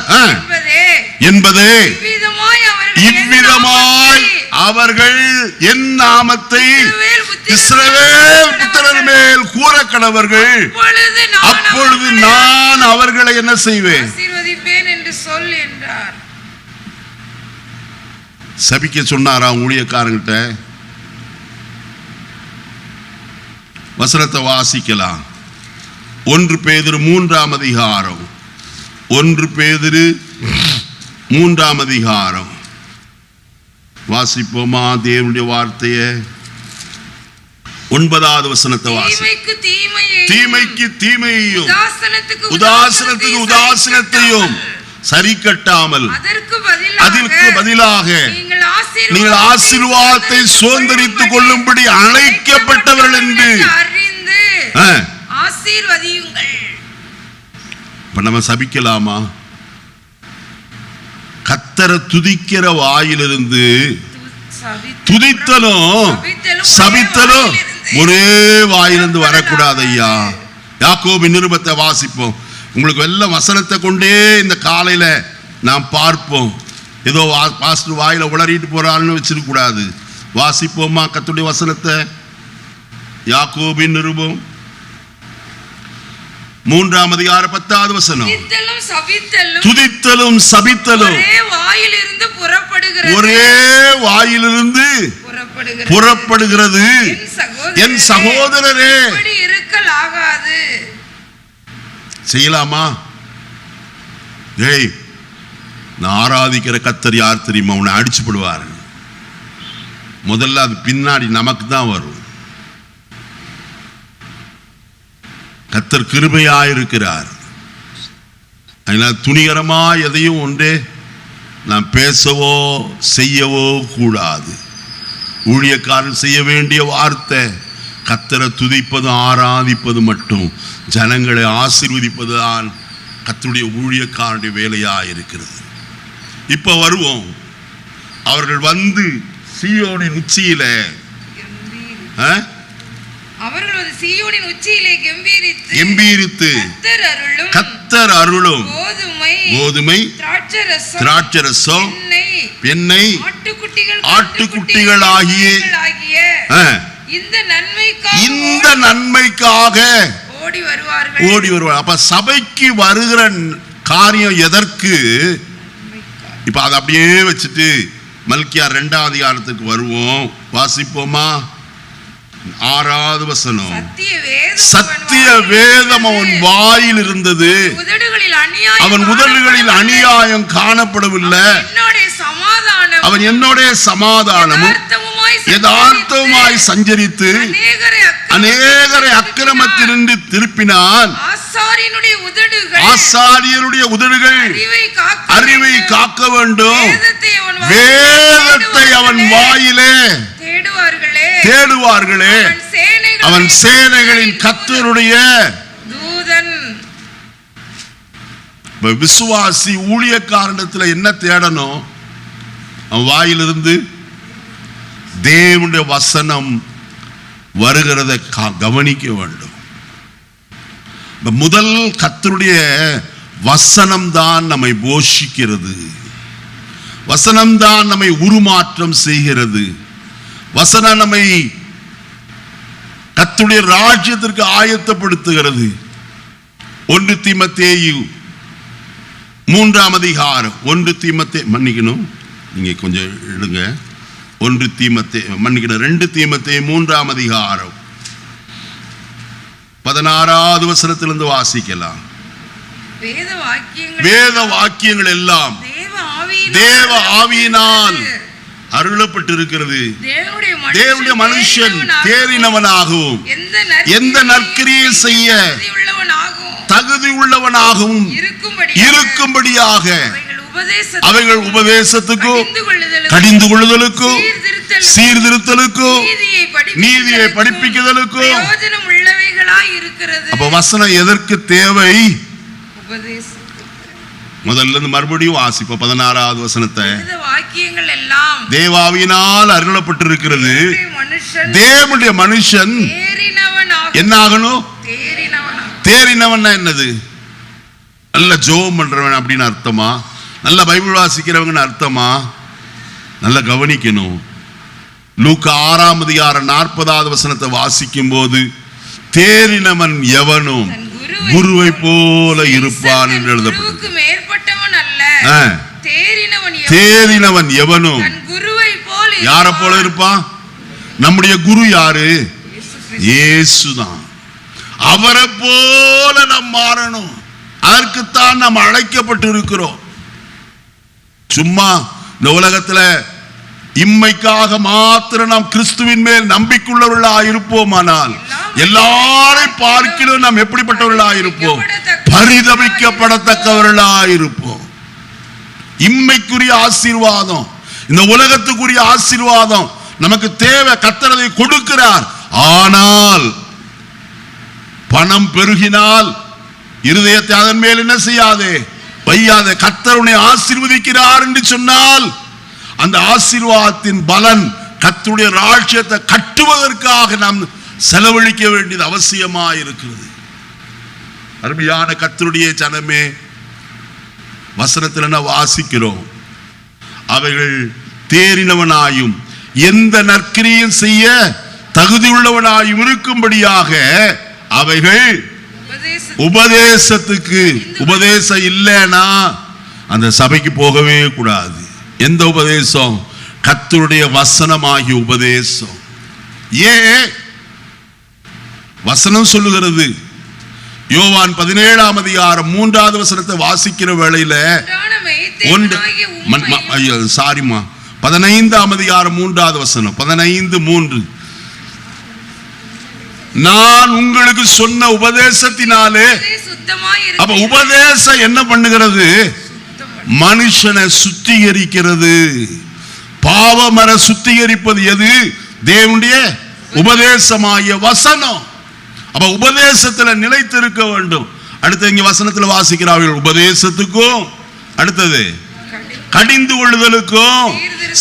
Speaker 1: என்பதே இவ்விதமாய் அவர்கள் என் நாமத்தை இஸ்ரவேல் புத்திரர் மேல் கூற கடவர்கள். அப்பொழுது நான் அவர்களை என்ன செய்வேன்?
Speaker 2: என்று சொல் என்றார்.
Speaker 1: சபிக்க சொன்னாரா ஊழியக்காரங்கிட்ட? வசனத்தை வாசிக்கலாம். 1 பேதுரு 3ஆம் அதிகாரம், 1 பேதுரு 3ஆம் அதிகாரம் வாசிப்போமா தேவனுடைய வார்த்தையை? 9வது வசனத்தை வாசி. தீமைக்கு தீமையையும் உதாசனத்துக்கு உதாசனத்தையும் சரி கட்டாமல் அதற்கு பதிலாக நீங்கள் ஆசீர்வாதத்தை சுதந்தரித்துக் கொள்ளும்படி அழைக்கப்பட்டவர்கள் என்று
Speaker 2: ஆசீர்வதியுங்கள்.
Speaker 1: இப்ப நம்ம சபிக்கலாமா? கர்த்தரை துதிக்கிற வாயிலிருந்து துதித்தலும் சபித்தலும் ஒரே வாயிலிருந்து வரக்கூடாது ஐயா. யாக்கோபின் நிருபத்தை வாசிப்போம். உங்களுக்கு எல்லாம் வசனத்தை கொண்டே இந்த காலையில நாம் பார்ப்போம். ஏதோ பாஸ்டர் வாயில உளறிட்டு போறான்னு வச்சிருக்க கூடாது. வாசிப்போமா கர்த்தருடைய வசனத்தை? யாக்கோபின் நிருபம் 3ஆம் அதிகாரம் 10வது வசனம். துதித்தலும் சபித்தலும் ஒரே வாயிலிருந்து புறப்படுகிறது. என் சகோதரரே
Speaker 2: இருக்கலாகாது.
Speaker 1: செய்யலாமா? ஏய், நான் ஆராதிக்கிற கர்த்தர் யார் தெரியுமா? உன்னை அடிச்சு போடுவார். முதல்ல அது பின்னாடி நமக்கு தான் வரும். கர்த்தர் கிருபையாயிருக்கிறார். அதனால் துணிகரமா எதையும் ஒன்றே நாம் பேசவோ செய்யவோ கூடாது. ஊழியக்காரன் செய்ய வேண்டிய வார்த்தை கர்த்தரை துதிப்பது ஆராதிப்பது மட்டும், ஜனங்களை ஆசீர்வதிப்பது தான் கர்த்தருடைய ஊழியக்காரனுடைய வேலையா இருக்கிறது. இப்ப வருவோம். அவர்கள் வந்து சீயோனின் உச்சியில கெம்பீரித்து கர்த்தர் அருளும் கோதுமை திராட்சரசம் எண்ணெய் ஆட்டுக்குட்டிகள் ஆகிய இந்த நன்மைக்காக ஓடி வருவார். அப்ப சபைக்கு வருகிற காரியம் எதற்கு? இப்ப அதை அப்படியே வச்சுட்டு மல்கியா 2ஆம் அதிகாரத்துக்கு வருவோம். வாசிப்போமா? 6வது வசனம். சத்திய வேதம் அவன் வாயில் இருந்தது, அவன் உதடுகளில் அநியாயம் காணப்படவில்லை. அவன் என்னோட சமாதானமும் யதார்த்தமாய் சஞ்சரித்து அநேகரை அக்கிரமத்திலிருந்து திருப்பினான். ஆசாரியனுடைய உதடுகள் அறிவை காக்க வேண்டும். வேதத்தை அவன் வாயிலே தேடுவார்களே. அவன் சேனைகளின் கர்த்தருடைய தூதன். விசுவாசி ஊழியக்காரனிடத்தில் என்ன தேடணும்? அவன் வாயிலிருந்து தேவனுடைய வசனம் வருகிறதை கவனிக்க வேண்டும். முதல் கர்த்தருடைய வசனம் தான் நம்மை போஷிக்கிறது. வசனம் தான் நம்மை உருமாற்றம் செய்கிறது. வசனம் நம்மை கர்த்தருடைய ராஜ்யத்திற்கு ஆயத்தப்படுத்துகிறது. 1 தீமோத்தேயு 3ஆம் அதிகாரம் 1 தீமோத்தேயு மன்னிக்கணும், நீங்க கொஞ்சம் எடுங்க. 1 தீமோத்தேயு மன்னிக்கணும் 2 தீமோத்தேயு 3ஆம் அதிகாரம் 16வது வசனத்திலிருந்து வாசிக்கலாம். வேத வாக்கியங்கள் எல்லாம் தேவ ஆவியினால் அருளப்பட்டிருக்கிறது. தேவனுடைய மனுஷன் தேறினவனாகவும் எந்த நற்கிரியை செய்ய தகுதி உள்ளவனாகவும் இருக்கும்படியாக அவைகள் உபதேசத்துக்கும் கடிந்து கொள்ளுதலுக்கும் சீர்திருத்தலுக்கும் நீதியை படிப்பிக்குதலுக்கும். அப்ப வசனம் எதற்கு தேவை? முதல்ல இருந்து மறுபடியும் வாசிப்போம் 16வது வசனத்தை.
Speaker 2: வாக்கியங்கள் எல்லாம்
Speaker 1: தேவாவியினால் அருளப்பட்டிருக்கிறது. தேவனுடைய மனுஷன் என்ன ஆகணும்? தேறினவன் என்னது? நல்ல ஜோம் பண்றவன் அப்படின்னு அர்த்தமா? நல்ல பைபிள் வாசிக்கிறவங்கன்னு அர்த்தமா? நல்லா கவனிக்கணும். லூக்கா 6ஆம் அதிகாரம் 40வது வசனத்தை வாசிக்கும் போது தேறினவன் எவனும் குருவை போல இருப்பான் என்று எழுதப்பட்டது. தேறினவன் எவனும் யாரை போல இருப்பான்? நம்முடைய குரு யாரு? இயேசுதான். அவரை போல நாம் மாறணும். அதற்குத்தான் நாம் அழைக்கப்பட்டு இருக்கிறோம். சும்மா இந்த உலகத்துல இம்மைக்காக மாத்திரம் நாம் கிறிஸ்துவின் மேல் நம்பிக்கையுள்ளவர்களாக இருப்போமானால் எல்லாரையும் பார்க்கிலும் நாம் எப்படிப்பட்டவர்களாக இருப்போம்? பரிதபிக்கப்படத்தக்கவர்களாக இருப்போம். இம்மைக்குரிய ஆசீர்வாதம், இந்த உலகத்துக்குரிய ஆசீர்வாதம் நமக்கு தேவை. கர்த்தர் அதை கொடுக்கிறார். ஆனால் பணம் பெருகினால் இருதயத்தை அதன் மேல் என்ன செய்யாதே, வையாதே. கர்த்தர் உன்னை ஆசீர்வதிக்கிறார் என்று சொன்னால் அந்த ஆசீர்வாதத்தின் பலன் கர்த்தருடைய ராஜ்யத்தை கட்டுவதற்காக நாம் செலவழிக்க வேண்டியது அவசியமாக இருக்கிறது. அருமையான கர்த்தருடைய ஜனமே, வசனத்தில் என்ன வாசிக்கிறோம்? அவைகள் தேறினவனாயும் எந்த நற்கிரியும் செய்ய தகுதியுள்ளவனாயும் இருக்கும்படியாக அவைகள் உபதேசத்துக்கு. உபதேசம் இல்லைன்னா அந்த சபைக்கு போகவே கூடாது. எந்த உபதேசம்? கர்த்தருடைய வசனமாகிய உபதேசம். ஏன் வசனம் சொல்லுகிறது? யோவான் 17ஆம் அதிகாரம் 3வது வசனத்தை வாசிக்கிற வேளையில 15ஆம் அதிகாரம் 3வது வசனம் 15:3 நான் உங்களுக்கு சொன்ன உபதேசத்தினாலே. அப்ப உபதேசம் என்ன பண்ணுகிறது? மனுஷனை சுத்திகரிக்கிறது. பாவமர சுத்திகரிப்பது எது? தேவனுடைய உபதேசமாகிய வசனம். அப்ப உபதேசத்துல நிலைத்திருக்க வேண்டும். அடுத்து இங்க வசனத்துல வாசிக்கிறார்கள் உபதேசத்துக்கும், அடுத்தது கடிந்து கொள்ளுதலுக்கும்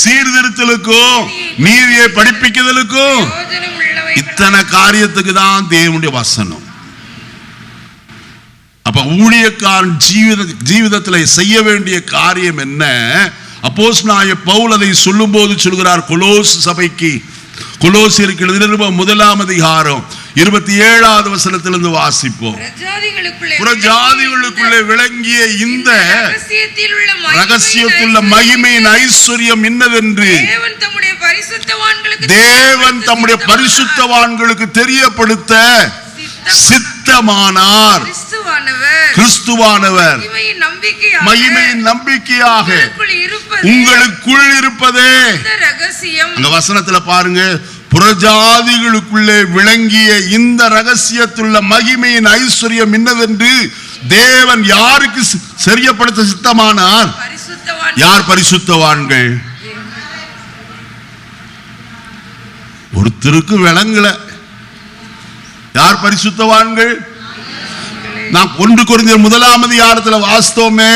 Speaker 1: சீர்திருத்தலுக்கும் நீதியை படிப்பிக்குதலுக்கும். இத்தனை காரியத்துக்கு தான் தேவனுடைய வசனம். அப்ப ஊழியக்காரன் ஜீவிதத்தில் செய்ய வேண்டிய காரியம் என்ன? அப்போஸ்தலனாகிய பவுல் அதை சொல்லும் போது சொல்கிறார் கொலோஸ் சபைக்கு. கொலோசியருக்கு எழுதின 1ஆம் அதிகாரம் 27வது வசனத்திலிருந்து வாசிப்போம். புறஜாதிகளுக்குள்ளே விளங்கிய இந்த ரகசியத்துள்ள மகிமையின் ஐஸ்வர்யம் இன்னதென்று தேவன் தம்முடைய பரிசுத்தவான்களுக்கு தெரியப்படுத்த சித்தமானார். கிறிஸ்துவானவர் மகிமையின் நம்பிக்கையாக உங்களுக்குள் இருப்பதே. அந்த வசனத்துல பாருங்க, புறஜாதிகளுக்குள்ளே விளங்கிய இந்த ரகசியத்துள்ள மகிமையின் ஐஸ்வர்யம் இன்னதென்று தேவன் யாருக்கு தெரியப்படுத்த சித்தமானார்? யார் பரிசுத்தவான்கள்? ஒருத்தருக்கு விளங்கல. யார் பரிசுத்தவான்கள்? நாம் 1 கொரிந்தியர் 1ஆம் அதிகாரத்தில் வாசித்தோமே,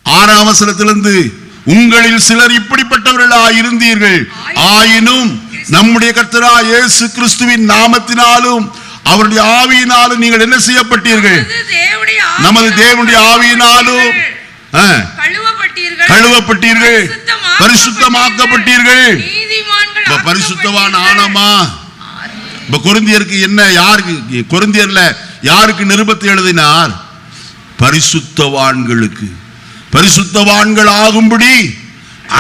Speaker 1: 6ஆம் வசனத்திலிருந்து உங்களில் சிலர் இப்படிப்பட்டவர்களாய் இருந்தீர்கள், ஆயினும் நம்முடைய கர்த்தராகிய இயேசு கிறிஸ்துவின் நாமத்தினாலும் அவருடைய ஆவியினாலும் நீங்கள் என்ன செய்யப்பட்டீர்கள்? நமது தேவனுடைய ஆவியினாலும் கழுவப்பட்டீர்கள், பரிசுத்தமாக்கப்பட்டீர்கள். பரிசுத்தவான் ஆனமா? கொரிந்தியருக்கு என்ன, யாருக்கு கொரிந்தியர்ல யாருக்கு நிருபத்தை எழுதினார்? பரிசுத்தவான்களுக்கு. பரிசுத்தவான்கள் ஆகும்படி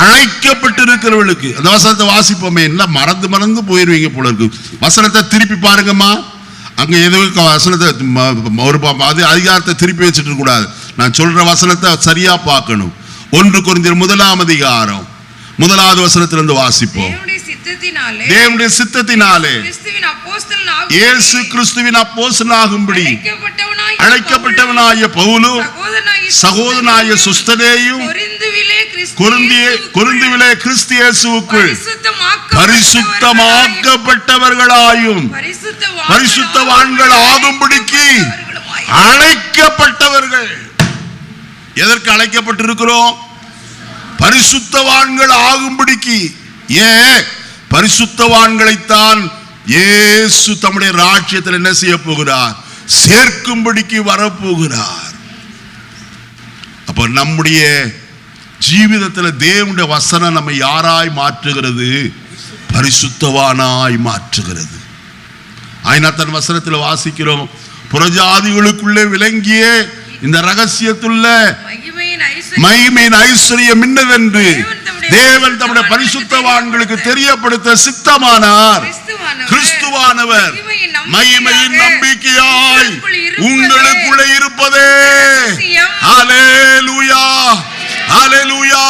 Speaker 1: அழைக்கப்பட்டிருக்கிறவர்களுக்கு. அந்த வசனத்தை வாசிப்போமே, என்ன மறந்து போயிருவீங்க போல இருக்கு. வசனத்தை திருப்பி பாருங்கம்மா. அங்க எதுவும் வசனத்தை ஒரு அதிகாரத்தை திருப்பி வச்சுட்டு கூடாது. நான் சொல்ற வசனத்தை சரியா பார்க்கணும். 1 கொரிந்தியர் 1ஆம் அதிகாரம் 1வது வசனத்திலிருந்து வாசிப்போம். தேவனுடைய சித்தத்தினாலே இயேசு கிறிஸ்துவின் அப்போஸ்தலனாகும்படி அழைக்கப்பட்டவனாய பவுலும் சகோதரனாய சுஸ்தனேயும் கொரிந்துவிலே கிறிஸ்து இயேசுவுக்குள் பரிசுத்தமாக்கப்பட்டவர்களாயும் பரிசுத்தவான்கள் ஆகும்படிக்கு அழைக்கப்பட்டவர்கள். எதற்கு அழைக்கப்பட்டிருக்கிறோம்? பரிசுத்தவான்கள் ஆகும்படிக்கு. ஏன்? பரிசுத்தவான்களைத்தான் இயேசு தம்முடைய ராஜ்யத்தில் என்ன செய்ய போகிறார்? சேர்க்கும்படிக்கு வரப்போகிறார். அப்ப நம்முடைய ஜீவிதத்தில் தேவனுடைய வசனம் நம்ம யாராய் மாற்றுகிறது? பரிசுத்தவானாய் மாற்றுகிறது. ஆயினத்தன் வசனத்தில் வாசிக்கிறோம், புறஜாதிகளுக்குள்ளே விளங்கிய இந்த ரகசியத்துள்ள மகிமையின் ஐஸ்வர்யம் இன்னதென்று தேவன் தம்முடைய பரிசுத்தவான்களுக்கு தெரியப்படுத்த சித்தமானார். கிறிஸ்துவானவர் மகிமையின் நம்பிக்கையாய் உங்களுக்குள்ளே இருப்பதே. ஹல்லேலூயா, ஹல்லேலூயா.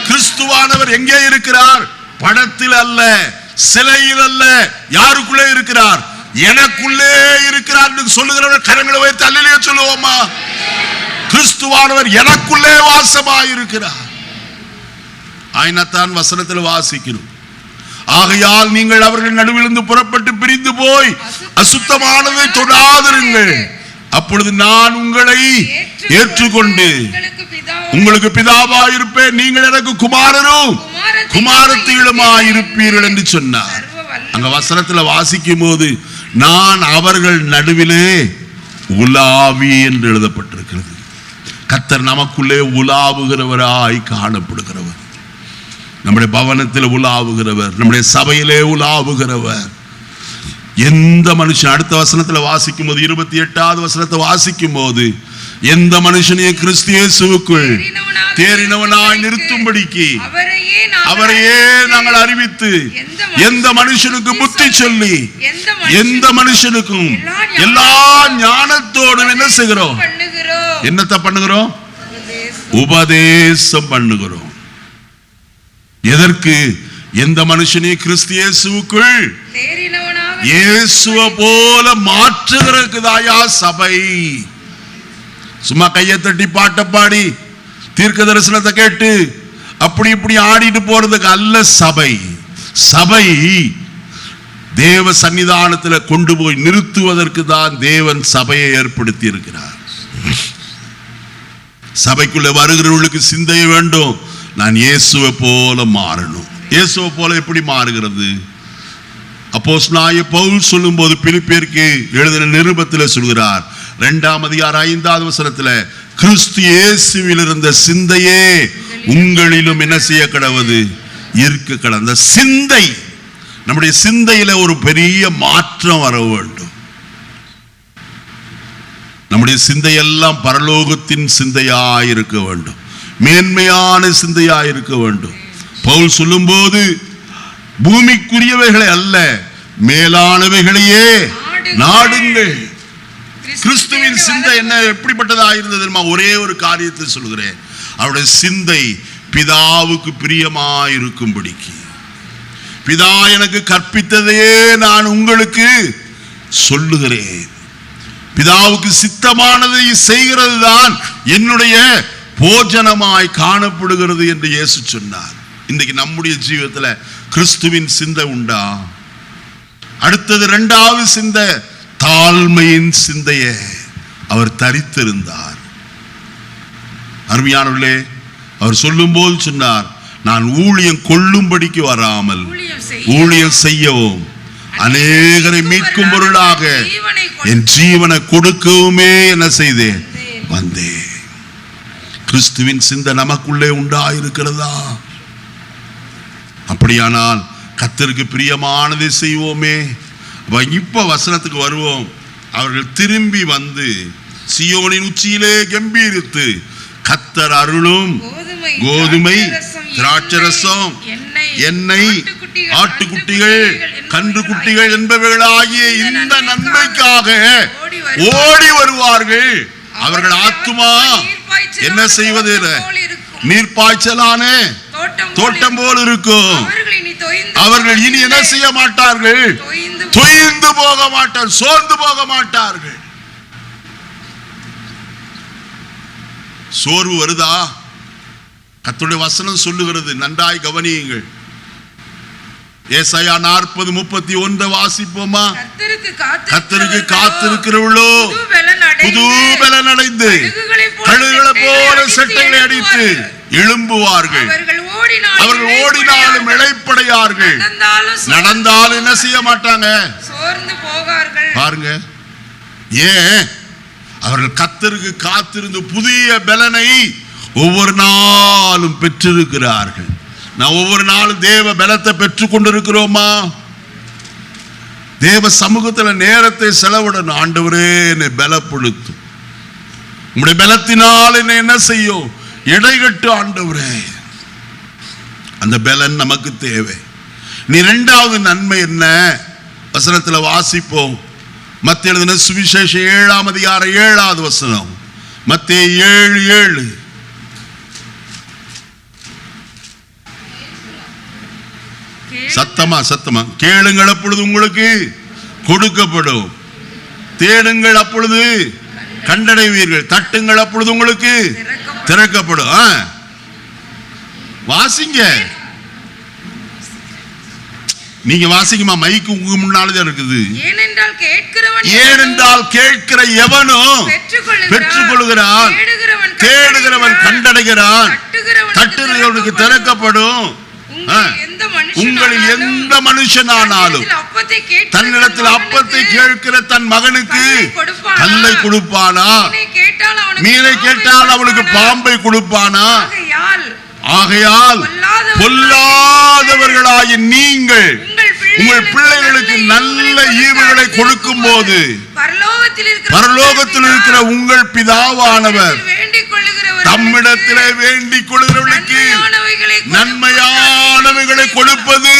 Speaker 1: கிறிஸ்துவானவர் எங்கே இருக்கிறார்? படத்தில் அல்ல, சிலையில் அல்ல. யாருக்குள்ளே இருக்கிறார்? எனக்குள்ளே இருக்கிறார் என்று சொல்லுகிறவர் கரங்களை வைத்து அல்லேலூயா சொல்லுவோமா? கிறிஸ்துவானவர் எனக்குள்ளே வாசமாயிருக்கிறார். ஆயினத்தான் வசனத்தில் வாசிக்கிறோம், ஆகையால் நீங்கள் அவர்கள் நடுவிலிருந்து புறப்பட்டு பிரிந்து போய் அசுத்தமானதை தொடாதிருங்கள். அப்பொழுது நான் உங்களை ஏற்றுக்கொண்டு உங்களுக்கு பிதாவாயிருப்பேன், நீங்கள் எனக்கு குமாரரும் குமாரத்திகளுமாயிருப்பீர்கள் என்று சொன்னார். அங்க வசனத்தில் வாசிக்கும் போது நான் அவர்கள் நடுவிலே உலாவி என்று எழுதப்பட்டிருக்கிறது. கர்த்தர் நமக்குள்ளே உலாவுகிறவராய் காணப்படுகிறவர். நம்முடைய பவனத்தில் உலாவுகிறவர், நம்முடைய சபையிலே உலாவுகிறவர். எந்த மனுஷன், அடுத்த வசனத்தில் வாசிக்கும் போது 28வது வசனத்தை வாசிக்கும் போது, எந்த மனுஷனையும் கிறிஸ்து இயேசுவுக்குள் தேறினவனாய் நிறுத்தும்படிக்கு அவரையே நாங்கள் அறிவித்து எந்த மனுஷனுக்கு புத்தி சொல்லி எந்த மனுஷனுக்கும் எல்லா ஞானத்தோடும் என்ன செய்கிறோம்? என்னத்தை பண்ணுகிறோம்? உபதேசம் பண்ணுகிறோம். எதற்கு? எந்த மனுஷனையும் கிறிஸ்து இயேசுவுக்குள் இயேசுவை போல மாற்றுகிறதுக்கு தாயா சபை. சும்மா கையை தட்டி பாட்டை பாடி தீர்க்க தரிசனத்தை கேட்டு அப்படி இப்படி ஆடிட்டு போறதுக்கு அல்ல சபை. சபை தேவ சன்னிதானத்தில் கொண்டு போய் நிறுத்துவதற்கு தான் தேவன் சபையை ஏற்படுத்தி இருக்கிறார். சபைக்குள்ள வருகிறவர்களுக்கு சிந்தை வேண்டும், நான் இயேசுவை போல மாறணும். இயேசுவை போல எப்படி மாறுகிறது? அப்போஸ்தலனாகிய பவுல் சொல்லும் போது பிலிப்பியருக்கு எழுதின நிருபத்தில் சொல்கிறார், 2ஆம் அதிகாரம் 5வது வசனத்தில், கிறிஸ்து இயேசுவில் இருந்த சிந்தையே உங்களிலும் என்ன செய்ய கடவது? இருக்க கடந்த சிந்தை. நம்முடைய சிந்தையில ஒரு பெரிய மாற்றம் வர வேண்டும். நம்முடைய சிந்தையெல்லாம் பரலோகத்தின் சிந்தையாயிருக்க வேண்டும், மேன்மையான சிந்தையாயிருக்க வேண்டும். பவுல் சொல்லும் போது பூமிக்குரியவைகளை அல்ல, மேலானவைகளையே நாடுங்கள். கிறிஸ்துவின் சிந்தை என்ன எப்படிப்பட்டதா இருந்தது? ஒரே ஒரு காரியத்தை சொல்கிறேன், அவருடைய சிந்தை பிதாவுக்கு பிரியமாயிருக்கும்படிக்கு. பிதா எனக்கு கற்பித்ததையே நான் உங்களுக்கு சொல்லுகிறேன். பிதாவுக்கு சித்தமானதை செய்கிறது தான் என்னுடைய போஜனமாய் காணப்படுகிறது என்று இயேசு சொன்னார். இன்றைக்கு நம்முடைய ஜீவிதத்தில் கிறிஸ்துவின் சிந்தை உண்டா? அடுத்தது 2வது சிந்தை, தாழ்மையின் சிந்தையை அவர் தரித்திருந்தார். அருமையானவர்களே, அவர் சொல்லும் போது சொன்னார், நான் ஊழியம் கொள்ளும்படிக்கு வராமல் ஊழியம் செய்யவும் அநேகரை மீட்கும் பொருளாக என் ஜீவனை கொடுக்கவுமே என்ன செய்தேன்? வந்தேன். கிறிஸ்துவின் சிந்தை நமக்குள்ளே உண்டாயிருக்கிறதா? அப்படியானால் கர்த்தருக்கு பிரியமானதை செய்வோமே. இப்ப வசனத்துக்கு வருவோம். அவர்கள் திரும்பி வந்து சீயோனின் உச்சியிலே கம்பீரித்து, கர்த்தர் அருளும் கோதுமை, திராட்சரசம், எண்ணெய், ஆட்டுக்குட்டிகள், கன்றுக்குட்டிகள் என்பவைகளாகிய இந்த நன்மைக்காக ஓடி வருவார்கள். அவர்கள் ஆத்துமா என்ன செய்வது? நீர்ப்பாய்ச்சலான தோட்டம் போல் இருக்கும். அவர்கள் இனி என்ன செய்ய மாட்டார்கள்? தொய்ந்து போக மாட்டார்கள், சோர்ந்து போக மாட்டார்கள். சோர்வு வருதா? கர்த்தருடைய வசனம் சொல்லுகிறது, நன்றாய் கவனியுங்கள். ஏசாயா 40:31 வாசிப்போமா? கர்த்தருக்கு காத்திருக்கிறவளோ புது பலன் அடைந்து கழுகுகளை போல செட்டைகளை அடித்து எழும்புவார்கள். அவர்கள் ஓடினாலும் இளைப்படையார்கள், நடந்தாலும் என்ன செய்ய மாட்டாங்க,
Speaker 2: சோர்ந்து போகார்கள்.
Speaker 1: பாருங்க, ஏன்? அவர்கள் கர்த்தருக்கு காத்திருந்து புதிய பலனை ஒவ்வொரு நாளும் பெற்றிருக்கிறார்கள். நான் ஒவ்வொரு நாளும் தேவ பலத்தை பெற்றுக் கொண்டிருக்கிறோமா? தேவ சமூகத்தில் நேரத்தை செலவிடணும். ஆண்டவரே என்னை பலப்படுத்தும், உங்களுடைய பலத்தினால் என்னை என்ன செய்யும், இடைகட்டு ஆண்டவரே. அந்த பலன் நமக்கு தேவை. நீ இரண்டாவது நன்மை என்ன? வசனத்தில் வாசிப்போம். மத்தேயு எழுதின சுவிசேஷம் 7ஆம் அதிகாரம் 7வது வசனம். மத்தேயு 7:7. சத்தமா கேளுங்கள், அப்பொழுது உங்களுக்கு கொடுக்கப்படும். தேடுங்கள், அப்பொழுது கண்டடைவீர்கள். தட்டுங்கள், அப்பொழுது உங்களுக்கு திறக்கப்படும். வாசிங்க, நீங்க வாசிக்குமா? மைக்கு உங்க முன்னால்தான் இருக்குது. ஏனென்றால் கேட்கிற எவனும் பெற்றுக்கொள்கிறான், தேடுகிறவன் கண்டடைகிறான், தட்டுகிறவனுக்கு திறக்கப்படும். உங்களில் எந்த மனுஷனானாலும் தன்னிடத்தில் அப்பத்தை கேட்கிற தன் மகனுக்கு கல்லை கொடுப்பானா? மீனை கேட்டால் அவனுக்கு பாம்பை கொடுப்பானா? ஆகையால் பொல்லாதவர்களாகிய நீங்கள் உங்கள் பிள்ளைகளுக்கு நல்ல ஈவுகளை கொடுக்கும் போது பரலோகத்தில் இருக்கிற உங்கள் பிதாவானவர் தம்மிடத்திலே வேண்டிக் கொள்கிறவர்களுக்கு நன்மையானவைகளை கொடுப்பது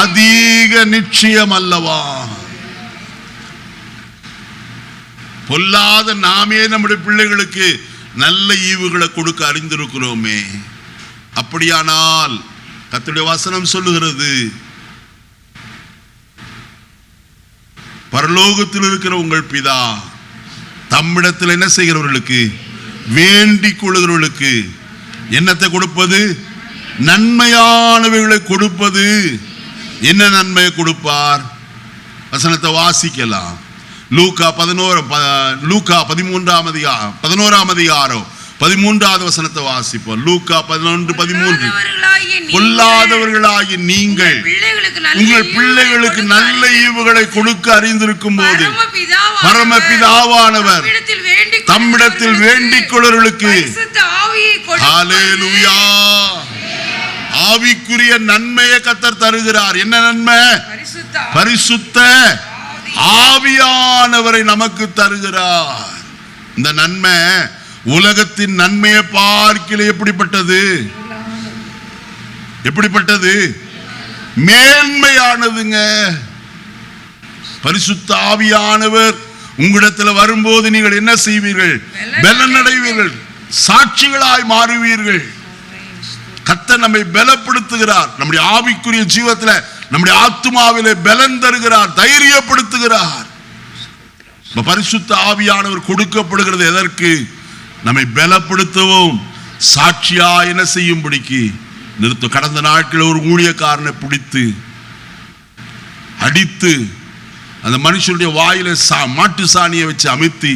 Speaker 1: அதிக நிச்சயம் அல்லவா? பொல்லாத நாமே நம்முடைய பிள்ளைகளுக்கு நல்ல ஈவுகளை கொடுக்க அறிந்திருக்கிறோமே. அப்படியானால் கர்த்தருடைய வசனம் சொல்லுகிறது, பரலோகத்தில் இருக்கிற உங்கள் பிதா தம்மிடத்தில் என்ன செய்கிறவர்களுக்கு, வேண்டிக் கொள்கிறவர்களுக்கு என்னத்தை கொடுப்பது? நன்மையானவைகளை கொடுப்பது. என்ன நன்மையை கொடுப்பார்? வசனத்தை வாசிக்கலாம். லூக்கா 13ஆம் அதிகாரம் 13வது வசனத்தை வாசிப்போம். லூக்கா 11:13. பொல்லாதவர்களாகிய நீங்கள் உங்கள் பிள்ளைகளுக்கு நல்ல ஈவுகளை கொடுக்க அறிந்திருக்கும் போது பரமபிதாவானவர் தம்மிடத்தில் வேண்டிக் கொள்கிறவர்களுக்கு ஹல்லேலூயா ஆவிக்குரிய நன்மையை கர்த்தர் தருகிறார். என்ன நன்மை? பரிசுத்த ஆவியானவரை நமக்கு தருகிறார். இந்த நன்மை உலகத்தின் நன்மையை பார்க்கல எப்படிப்பட்டது? எப்படிப்பட்டது? மேன்மையானதுங்க. பரிசுத்த ஆவியானவர் உங்களிடத்தில் வரும்போது நீங்கள் என்ன செய்வீர்கள்? பலன் அடைவீர்கள், சாட்சிகளாய் மாறுவீர்கள். கர்த்தர் நம்மை பலப்படுத்துகிறார். நம்முடைய ஆவிக்குரிய ஜீவத்தில் நம்முடைய ஆத்துமாவிலே பலன் தருகிறார், தைரியப்படுத்துகிறார். பரிசுத்த ஆவியானவர் கொடுக்கப்படுகிறது எதற்கு? நம்மை பலப்படுத்தவும் சாட்சியா என்ன செய்யும்படிக்கு நிறுத்தும். கடந்த நாட்களில் ஒரு ஊழியக்காரனை பிடித்து அடித்து அந்த மனுஷனுடைய வாயில மாட்டு சாணியை வச்சு அமிழ்த்தி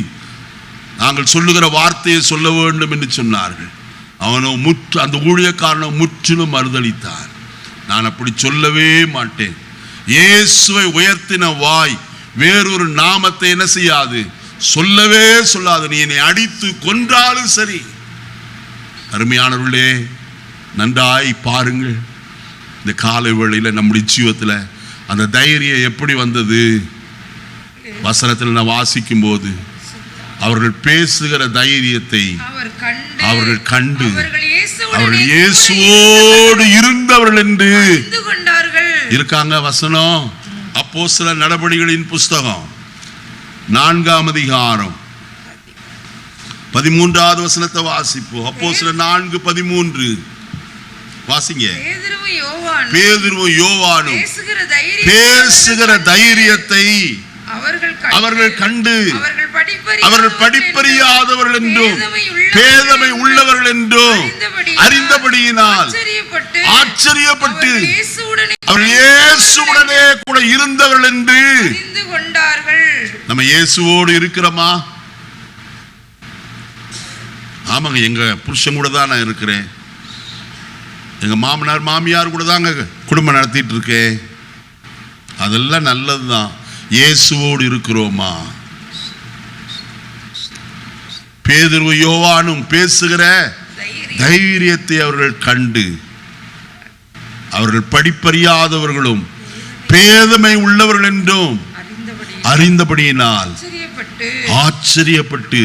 Speaker 1: நாங்கள் சொல்லுகிற வார்த்தையை சொல்ல வேண்டும் என்று சொன்னார்கள். அவனோ அந்த ஊழியக்காரனை முற்றிலும் மறுதளித்தான். நான் அப்படி சொல்லவே மாட்டேன். இயேசுவை உயர்த்தின வாய் வேறொரு நாமத்தை என்ன செய்யாது, சொல்லவே சொல்லாது. நீ என்னை அடித்து கொன்றாலும் சரி. அருமையானவர்களே, நன்றாய் பாருங்கள். இந்த காலை வேளையில் நம்முடைய ஜீவத்தில் அந்த தைரியம் எப்படி வந்தது? வசனத்தில் நான் வாசிக்கும் போது அவர்கள் பேசுகிற தைரியத்தை அவர்கள் கண்டு அவர்கள் இயேசுவோடு இருந்தவர்கள் என்று இருக்காங்க. வசனம் அப்போஸ்தலர் நடபடிகளின் புஸ்தகம் 4ஆம் அதிகாரம் 13வது வசனத்தை வாசிப்போம். அப்போஸ்தலர் 4:13 வாசிங்க. பேதுருவும் யோவானும் பேசுகிற தைரியத்தை அவர்கள் கண்டு அவர்கள் படிப்பறியாதவர்கள் என்றும் பேதமை உள்ளவர்கள் என்றும் அறிந்தபடியினால் ஆச்சரியப்பட்டு அவர்கள் இயேசுவுடனே கூட இருந்தவர்கள் என்று
Speaker 2: அறிந்து கொண்டார்கள்.
Speaker 1: நம்ம இயேசுவோடு இருக்கிறோமா? ஆமாங்க, எங்க புருஷன் கூட தான் நான் இருக்கிறேன், எங்க மாமனார் மாமியார் கூட தாங்க குடும்பம் நடத்திட்டு இருக்கேன். அதெல்லாம் நல்லதுதான். இயேசுவோடு இருக்கிறோமா? பேதுரு யோவானும் பேசுகிற தைரியத்தை அவர்கள் கண்டு அவர்கள் படிப்பறியாதவர்களும் பேதமை உள்ளவர்கள் என்றும் அறிந்தபடியினால் ஆச்சரியப்பட்டு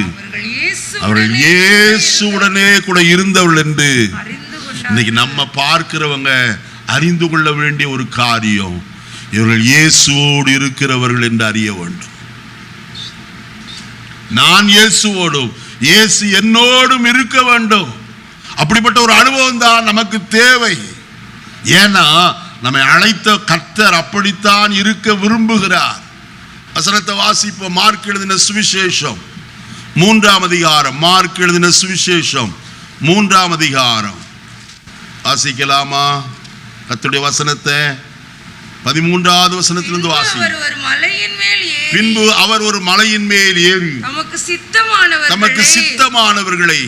Speaker 1: அவர்கள் இயேசுவுடனே கூட இருந்தவர்கள் என்று இன்னைக்கு நம்ம பார்க்கிறவங்க அறிந்து கொள்ள வேண்டிய ஒரு காரியம், இவர்கள் இயேசுவோடு இருக்கிறவர்கள் என்று அறிய வேண்டும். நான் இயேசுவோடும் இயேசு என்னோடும் இருக்க வேண்டும். அப்படிப்பட்ட ஒரு அனுபவம் தான் நமக்கு தேவை. ஏன்னா நம்மை அழைத்த கர்த்தர் அப்படித்தான் இருக்க விரும்புகிறார். வசனத்தை வாசிப்போம். மார்க் எழுதின சுவிசேஷம் 3ஆம் அதிகாரம். மார்க் எழுதின சுவிசேஷம் 3ஆம் அதிகாரம் வாசிக்கலாமா? கர்த்தருடைய வசனத்தை 13வது வசனத்திலிருந்து வாசி. பின்பு அவர் ஒரு மலையின் மேல் ஏறி தமக்கு சித்தமானவர்களை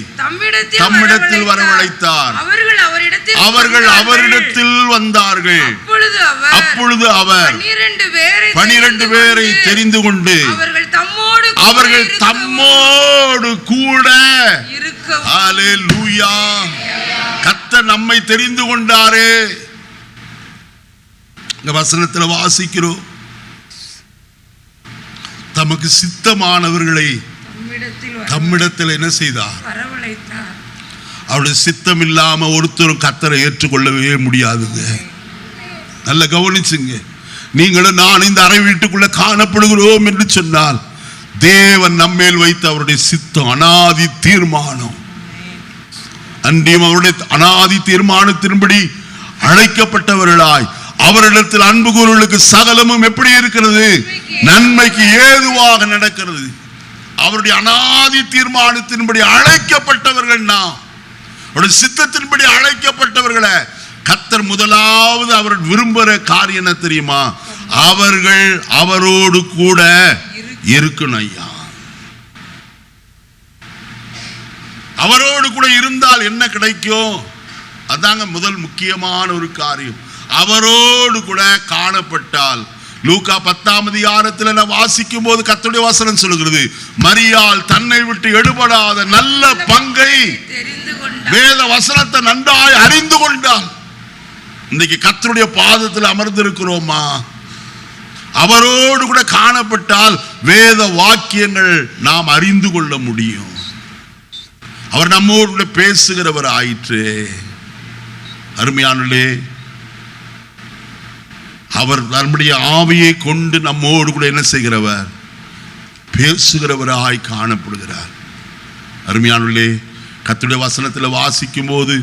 Speaker 1: தம்மிடத்தில் வரவழைத்தார். அவர்கள் அவரிடத்தில் வந்தார்கள். அப்பொழுது அவர் 12 பேரை தெரிந்து கொண்டு அவர்கள் தம்மோடு கூட, ஹல்லேலூயா, கர்த்தர் நம்மை தெரிந்து கொண்டாரே. இந்த வசனத்தில் வாசிக்கிறோம், தமக்கு சித்தமானவர்களை தம்மிடத்தில் என்ன செய்தார்? அவருடைய சித்தம் இல்லாம ஒருத்தரும் கர்த்தரை ஏற்றுக்கொள்ளவே முடியாதுங்க. நல்ல கவனிச்சுங்க. நீங்களும் நான் இந்த அறை வீட்டுக்குள்ள காணப்படுகிறோம் என்று சொன்னால் தேவன் நம்மேல் வைத்த அவருடைய சித்தம், அனாதி தீர்மானம். அன்றியும் அவருடைய அனாதி தீர்மானத்தின்படி அழைக்கப்பட்டவர்களாய் அவரிடத்தில் அன்பு கூறுவர்களுக்கு சகலமும் எப்படி இருக்கிறது? நன்மைக்கு ஏதுவாக நடக்கிறது. அவருடைய அனாதி தீர்மானத்தின்படி அழைக்கப்பட்டவர்கள் நாம். அவருடைய சித்தத்தின்படி அழைக்கப்பட்டவர்களை கர்த்தர் முதலாவது அவர் விரும்புகிற காரியம் என்ன தெரியுமா? அவர்கள் அவரோடு கூட இருக்கணும். ஐயா, அவரோடு கூட இருந்தால் என்ன கிடைக்கும்? அதாங்க முதல் முக்கியமான ஒரு காரியம். அவரோடு கூட காணப்பட்டால், லூக்கா 10ஆம் அதிகாரத்தில் நான் வாசிக்கும் போது கர்த்தருடைய வசனம் சொல்லுகிறது, மரியாள் தன்னை விட்டு எடுபடாத நல்ல பங்கை வேத வசனத்தை நன்றாய் அறிந்து கொண்டாள். இன்னைக்கு கர்த்தருடைய பாதத்தில் அமர்ந்திருக்கிறோமா? அவரோடு கூட காணப்பட்டால் வேத வாக்கியங்கள் நாம் அறிந்து கொள்ள முடியும். அவர் நம்மோடு கூட பேசுகிறவர் ஆயிற்று. அருமையானே, அவர் நம்முடைய ஆவியை கொண்டு நம்மோடு கூட என்ன செய்கிறவர்? பேசுகிறவராய் காணப்படுகிறார். அருமையானே, கர்த்தருடைய வசனத்தில் வாசிக்கும் போது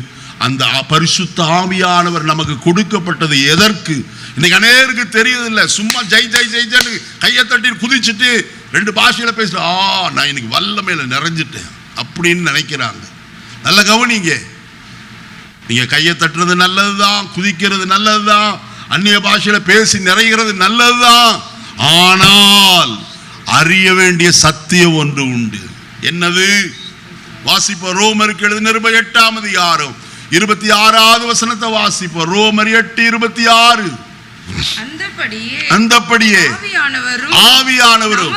Speaker 1: அந்த பரிசுத்த ஆவியானவர் நமக்கு கொடுக்கப்பட்டது எதற்கு? இன்னைக்கு அநேருக்கு தெரியதில்லை. சும்மா ஜெய் ஜெய் ஜெய் ஜெய் கையை தட்டி குதிச்சுட்டு 2 பாஷையில பேசுற, நான் இன்னைக்கு வல்லமையில நிறைஞ்சிட்டேன் அப்படின்னு நினைக்கிறாங்க. நல்ல கவனிங்க. நீங்க கையை தட்டுறது நல்லதுதான், குதிக்கிறது நல்லதுதான், அந்நிய பாஷையில பேசி நிறைகிறது நல்லதுதான். ஆனால் அறிய வேண்டிய சத்தியம் ஒன்று உண்டு. என்னது? வாசிப்போம். ரோமருக்கு எழுதின 8ஆம் அதிகாரம் 26வது வசனத்தை வாசிப்போம். ரோமர் 8:26. அந்தப்படியே ஆவியானவரும்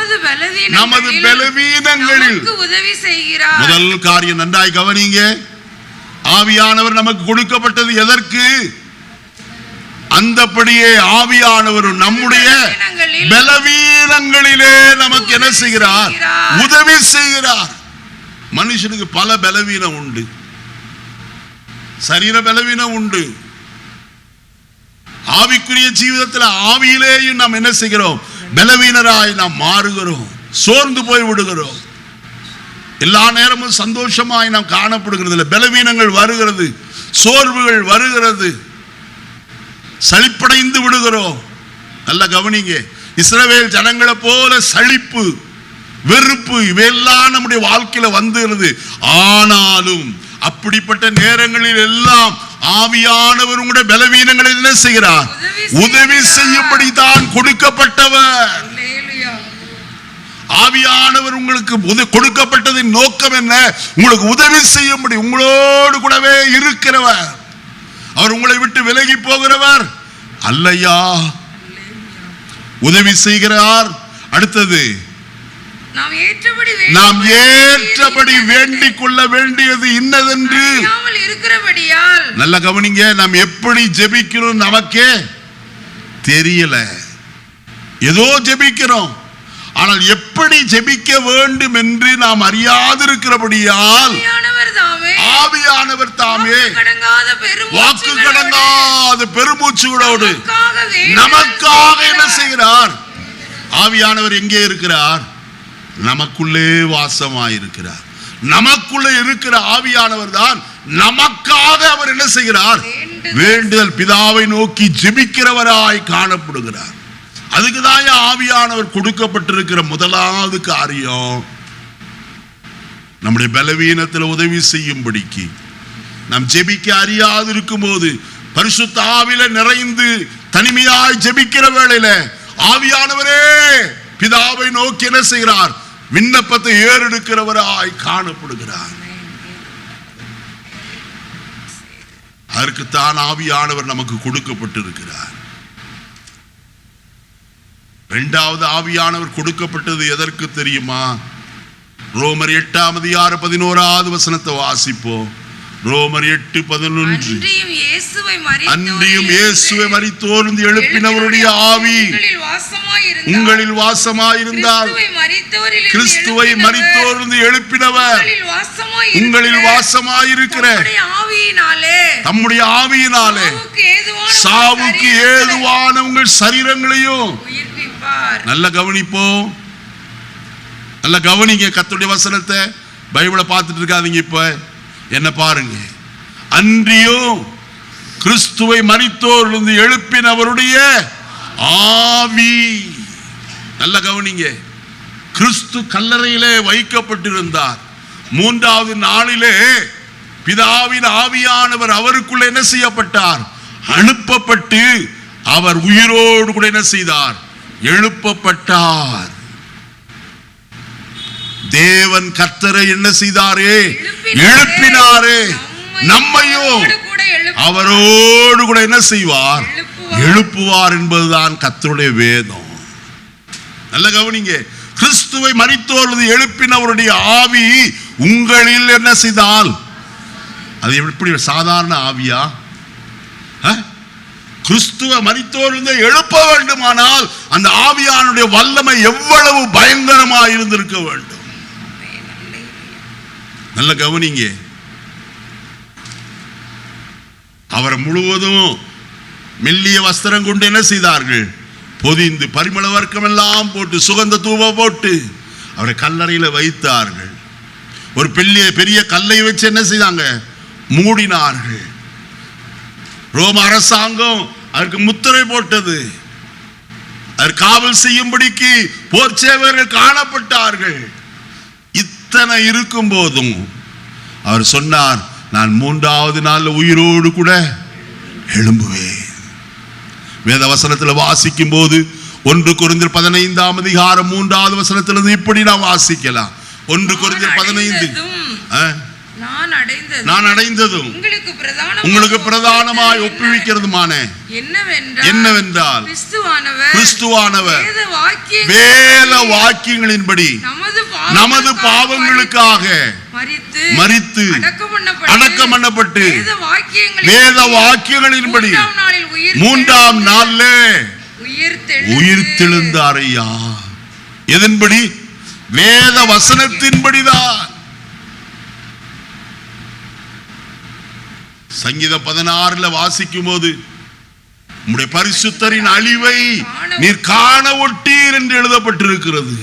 Speaker 1: நமது பலவீனங்களில் உதவி செய்கிறார். முதல் காரியம் நன்றாய் கவனிங்க. ஆவியானவர் நமக்கு கொடுக்கப்பட்டது எதற்கு? அந்தப்படியே ஆவியானவரும் நம்முடைய பலவீனங்களிலே நமக்கு என்ன செய்கிறார்? உதவி செய்கிறார். மனுஷனுக்கு பல பலவீனம் உண்டு. சரீர பலவீனம் உண்டு. ஆவிக்குரிய ஜீவிதத்தில் ஆவியிலேயும் நாம் என்ன செய்கிறோம்? பலவீனராய் நாம் மாறுகிறோம், சோர்ந்து போய் விடுகிறோம். எல்லா நேரமும் சந்தோஷமாய் நாம் காணப்படுகிறது இல்லை. பலவீனங்கள் வருகிறது, சோர்வுகள் வருகிறது, சலிப்படைந்து விடுகிறோம். நல்ல கவனிங்க. இஸ்ரவேல் ஜனங்களை போல சலிப்பு வெறுப்பு இவையெல்லாம் நம்முடைய வாழ்க்கையில வந்துகிறது. ஆனாலும் அப்படிப்பட்ட நேரங்களில் எல்லாம் ஆவியானவர் உங்களுடைய பலவீனங்களை என்ன செய்கிறார்? உதவி செய்யும்படி தான் கொடுக்கப்பட்டவர். ஆவியானவர் உங்களுக்கு கொடுக்கப்பட்டதின் நோக்கம் என்ன? உங்களுக்கு உதவி செய்யும்படி, உங்களோடு கூடவே இருக்கிறவர். அவர் உங்களை விட்டு விலகி போகிறவர் அல்லையா, உதவி செய்கிறார். அடுத்தது, நாம் ஏற்றபடி வேண்டிக் கொள்ள வேண்டியது இன்னதென்று
Speaker 2: இருக்கிறபடியால்.
Speaker 1: நல்ல கவனிங்க, நாம் எப்படி ஜெபிக்கிறோம் நமக்கே தெரியல. ஏதோ ஜெபிக்கிறோம், ஆனால் எப்படி ஜெபிக்க வேண்டும் என்று நாம் அறியாதிருக்கிறபடியால் ஆவியானவர் தாமே வாக்கு கடங்காத பெருமூச்சுகளோடு நமக்காக என்ன செய்கிறார்? ஆவியானவர் எங்கே இருக்கிறார்? நமக்குள்ளே வாசமாயிருக்கிறார். நமக்குள்ளே இருக்கிற ஆவியானவர் தான் நமக்காக அவர் என்ன செய்கிறார்? வேண்டுதல் பிதாவை நோக்கி ஜெபிக்கிறவராய் காணப்படுகிறார். அதுக்குதான் ஆவியானவர் கொடுக்கப்பட்டிருக்கிற முதலாவது காரியம், நம்முடைய பலவீனத்தில் உதவி செய்யும்படிக்கு. நாம் ஜெபிக்க அறியாது இருக்கும் போது பரிசுத்த ஆவியில நிறைந்து தனிமையாய் ஜெபிக்கிற வேளையில ஆவியானவரே பிதாவை நோக்கி என்ன செய்கிறார்? விண்ணப்பத்தை ஏறெடுக்கிறவராய் காணப்படுகிறார். அதற்குத்தான் ஆவியானவர் நமக்கு கொடுக்கப்பட்டிருக்கிறார். இரண்டாவது ஆவியானவர் கொடுக்கப்பட்டது எதற்கு தெரியுமா? ரோமர் 8:11 வாசிப்போம். ரோமர் 8:11. அன்றியும் இயேசுவை மரித்தோரிலிருந்து எழுப்பினவருடைய ஆவி உங்களில் வாசமாயிருந்தால், கிறிஸ்துவை மரித்தோரிலிருந்து எழுப்பினவர் உங்களில் வாசமாயிருக்கிற தம்முடைய ஆவியினாலே சாவுக்கு ஏதுவான உங்கள் சரீரங்களையும் நல்ல கவனிப்போம். நல்ல கவனிங்க, கர்த்தருடைய வசனத்தை பைபிளை பார்த்துட்டு இருக்காதீங்க. இப்ப என்ன பாருங்க, அன்றியும் கிறிஸ்துவை மரித்தோரிலிருந்து எழுப்பினவருடைய ஆவி. நல்ல கவனிங்க, கிறிஸ்து கல்லறையிலே வைக்கப்பட்டிருந்தார். 3வது நாளிலே பிதாவின் ஆவியானவர் அவருக்குள்ள என்ன செய்யப்பட்டார்? அனுப்பப்பட்டு அவர் உயிரோடு கூட என்ன செய்தார்? எழுப்பப்பட்டார். தேவன் கர்த்தரை என்ன செய்தாரே? எழுப்பினாரே. நம்மையும் அவரோடு கூட என்ன செய்வார்? எழுப்புவார் என்பதுதான் கர்த்தருடைய வேதம். நல்ல கவனிங்க, கிறிஸ்துவை மரித்தோரிலிருந்து எழுப்பினவருடைய ஆவி உங்களில் என்ன செய்தால், அது எப்படி சாதாரண ஆவியா? கிறிஸ்துவை மரித்தோரிலிருந்து எழுப்ப வேண்டுமானால் அந்த ஆவியானுடைய வல்லமை எவ்வளவு பயங்கரமாக இருந்திருக்க வேண்டும். நல்ல கவனிங்க, அவரை முழுவதும் மெல்லிய வஸ்திரம் கொண்டு என்ன செய்தார்கள்? பொதிந்து பரிமள வர்க்கம் எல்லாம் போட்டு சுகந்த தூப போட்டு அவரை கல்லறையில வைத்தார்கள். ஒரு பெரிய கல்லை வச்சு என்ன செய்தாங்க? மூடினார்கள். ரோம அரசாங்கம் அதற்கு முத்திரை போட்டது. அதற்கு காவல் செய்யும்படிக்கு போர் சேவகர்கள் காணப்பட்டார்கள். இத்தனை இருக்கும் போதும் அவர் சொன்னார், நான் 3வது நாள் உயிரோடு கூட எழும்புவேன். வேத வசனத்தில் வாசிக்கும் போது 1 கொரிந்தியர் 15:3 வசனத்திலிருந்து இப்படி நான் வாசிக்கலாம். 1 கொரிந்தியர் 15. நான் அடைந்ததும் உங்களுக்கு பிரதானமாய் ஒப்புவிக்கிறதுமான என்னவென்றால் கிறிஸ்துவானவர் வேத வாக்கியங்களின்படி நமது பாவங்களுக்காக மரித்து அடக்கம் பண்ணப்பட்டு வேத வாக்கியங்களின்படி 3ஆம் நாளிலே உயிர்த்தெழுந்தார். ஐயா, எதன்படி? வேத வசனத்தின்படிதான். சங்கீதம் 16 வாசிக்கும் போது உம்முடைய பரிசுத்தரின் அழிவை நீர் காண ஒட்டீர் என்று எழுதப்பட்டிருக்கிறது.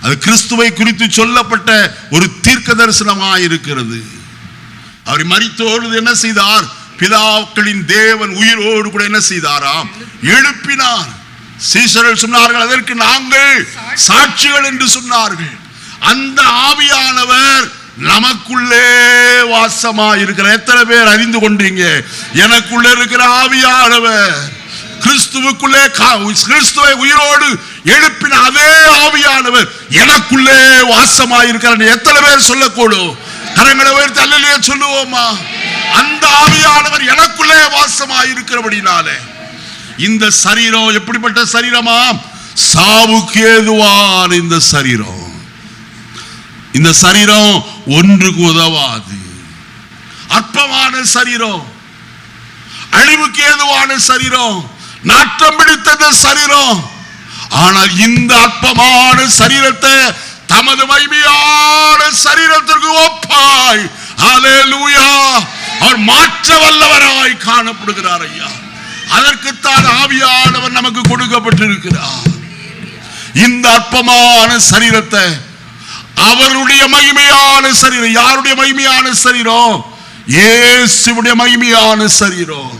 Speaker 1: அது கிறிஸ்துவை குறித்து சொல்லப்பட்ட ஒரு தீர்க்க தரிசனமாக இருக்கிறது. அவர் மரித்தோடு என்ன செய்தார்? பிதாக்களின் தேவன் உயிரோடு கூட என்ன செய்தாராம்? எழுப்பினார். சீஷர்கள் சொன்னார்கள், அதற்கு நாங்கள் சாட்சிகள் என்று சொன்னார்கள். அந்த ஆவியானவர் நமக்குள்ளே வாசமா இருக்கிற எத்தனை பேர் அறிந்து கொண்டீங்க? எனக்குள்ள இருக்கிற ஆவியானவர் கிறிஸ்துவுக்குள்ளே கிறிஸ்துவை உயிரோடு எழுப்பின அதே ஆவியானவர் எனக்குள்ளே வாசமா இருக்கிற எத்தனை பேர் சொல்லக்கூடும்? கரங்களை உயர்த்தி அல்லேலூயா சொல்லுவோமா? அந்த ஆவியானவர் எனக்குள்ளே வாசமா இருக்கிறபடினாலே இந்த சரீரம் எப்படிப்பட்ட சரீரமா? சாவுக்கு ஏதுவான இந்த சரீரம். இந்த சரீரம் ஒன்றுக்கு உதவாது, அற்பமான சரீரம், அழிவுக்கு ஏதுவான சரீரம், நாட்டம் பிடித்த சரீரம். ஆனால் இந்த அற்பமான சரீரத்தை தமது மகிமையான சரீரத்திற்கு ஒப்பாய் ஹல்லேலூயா அவர் மாற்ற வல்லவராய் காணப்படுகிறார். ஐயா, அதற்குத்தான் ஆவியானவர் நமக்கு கொடுக்கப்பட்டிருக்கிறார். இந்த அற்பமான சரீரத்தை அவருடைய மகிமையான சரீரம். யாருடைய மகிமையான சரீரம்? இயேசுவுடைய மகிமையான சரீரம்.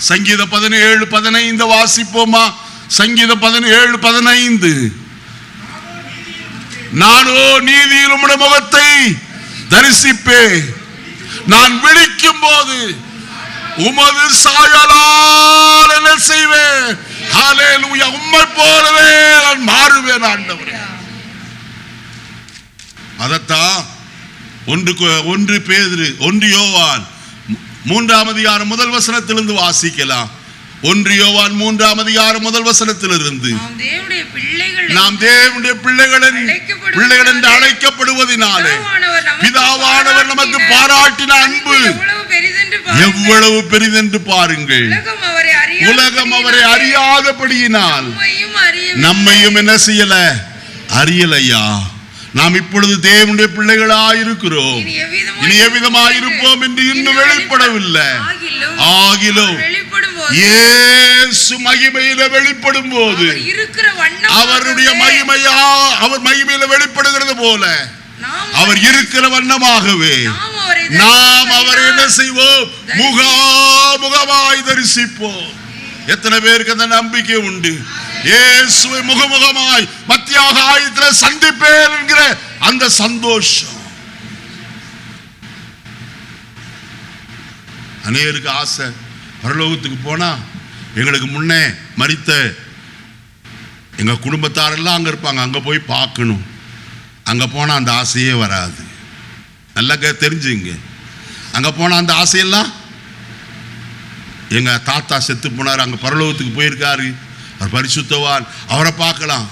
Speaker 1: சங்கீதம் 17:15 வாசிப்போமா? சங்கீதம் 17:15 நானோ நீதியில் உம்முடைய முகத்தை தரிசிப்பேன், நான் விழிக்கும் போது உமது சாயலால் என்ன செய்வேன்? ஹல்லேலூயா, உம்மை போலவே நான் மாறுவேன் ஆண்டவரே. அதத்தான் 1 பேதுரு 1 யோவான் 3ஆம் அதிகாரம் முதல் வசனத்திலிருந்து வாசிக்கலாம். 1 யோவான் 3ஆம் அதிகாரம் முதல் வசனத்திலிருந்து நாம் தேவனுடைய பிள்ளைகள் என்று அழைக்கப்படுவதினாலே பிதாவானவர் நமக்கு பாராட்டின அன்பு எவ்வளவு பெரிதென்று பாருங்கள். உலகம் அவரை அறியாதபடியினால் நம்மையும் என்ன செய்யல? அறியலையா? நாம் இப்பொழுது தேவனுடைய பிள்ளைகளாயிருக்கிறோம், இனி எவ்விதமாயிருப்போம் என்று இன்னும் வெளிப்படவில்லை. ஆகிலும் இயேசு மகிமையில வெளிப்படும் போது அவருடைய அவர் மகிமையில வெளிப்படுகிறது போல அவர் இருக்கிற வண்ணமாகவே நாம் அவரை என்ன செய்வோம்? முகாமுகமாய் தரிசிப்போம். எத்தனை பேருக்கு அந்த நம்பிக்கை உண்டு? இயேசுவை முகமுகமாய் மத்தியாக ஆயத்தில் சந்திப்பேன் என்கிற அந்த சந்தோஷம் அநேகருக்கு ஆசை. பரலோகத்துக்கு போனா எங்களுக்கு முன்னே மரித்த எங்க குடும்பத்தாரெல்லாம் அங்க இருப்பாங்க, அங்க போய் பார்க்கணும். அங்க போனா அந்த ஆசையே வராது. நல்லா தெரிஞ்சுங்க, அங்க போனா அந்த ஆசையெல்லாம் எங்க தாத்தா செத்து போனார், அங்க பரலோகத்துக்கு போயிருக்காரு, அவர் பரிசுத்தவான், அவரை பார்க்கலாம்.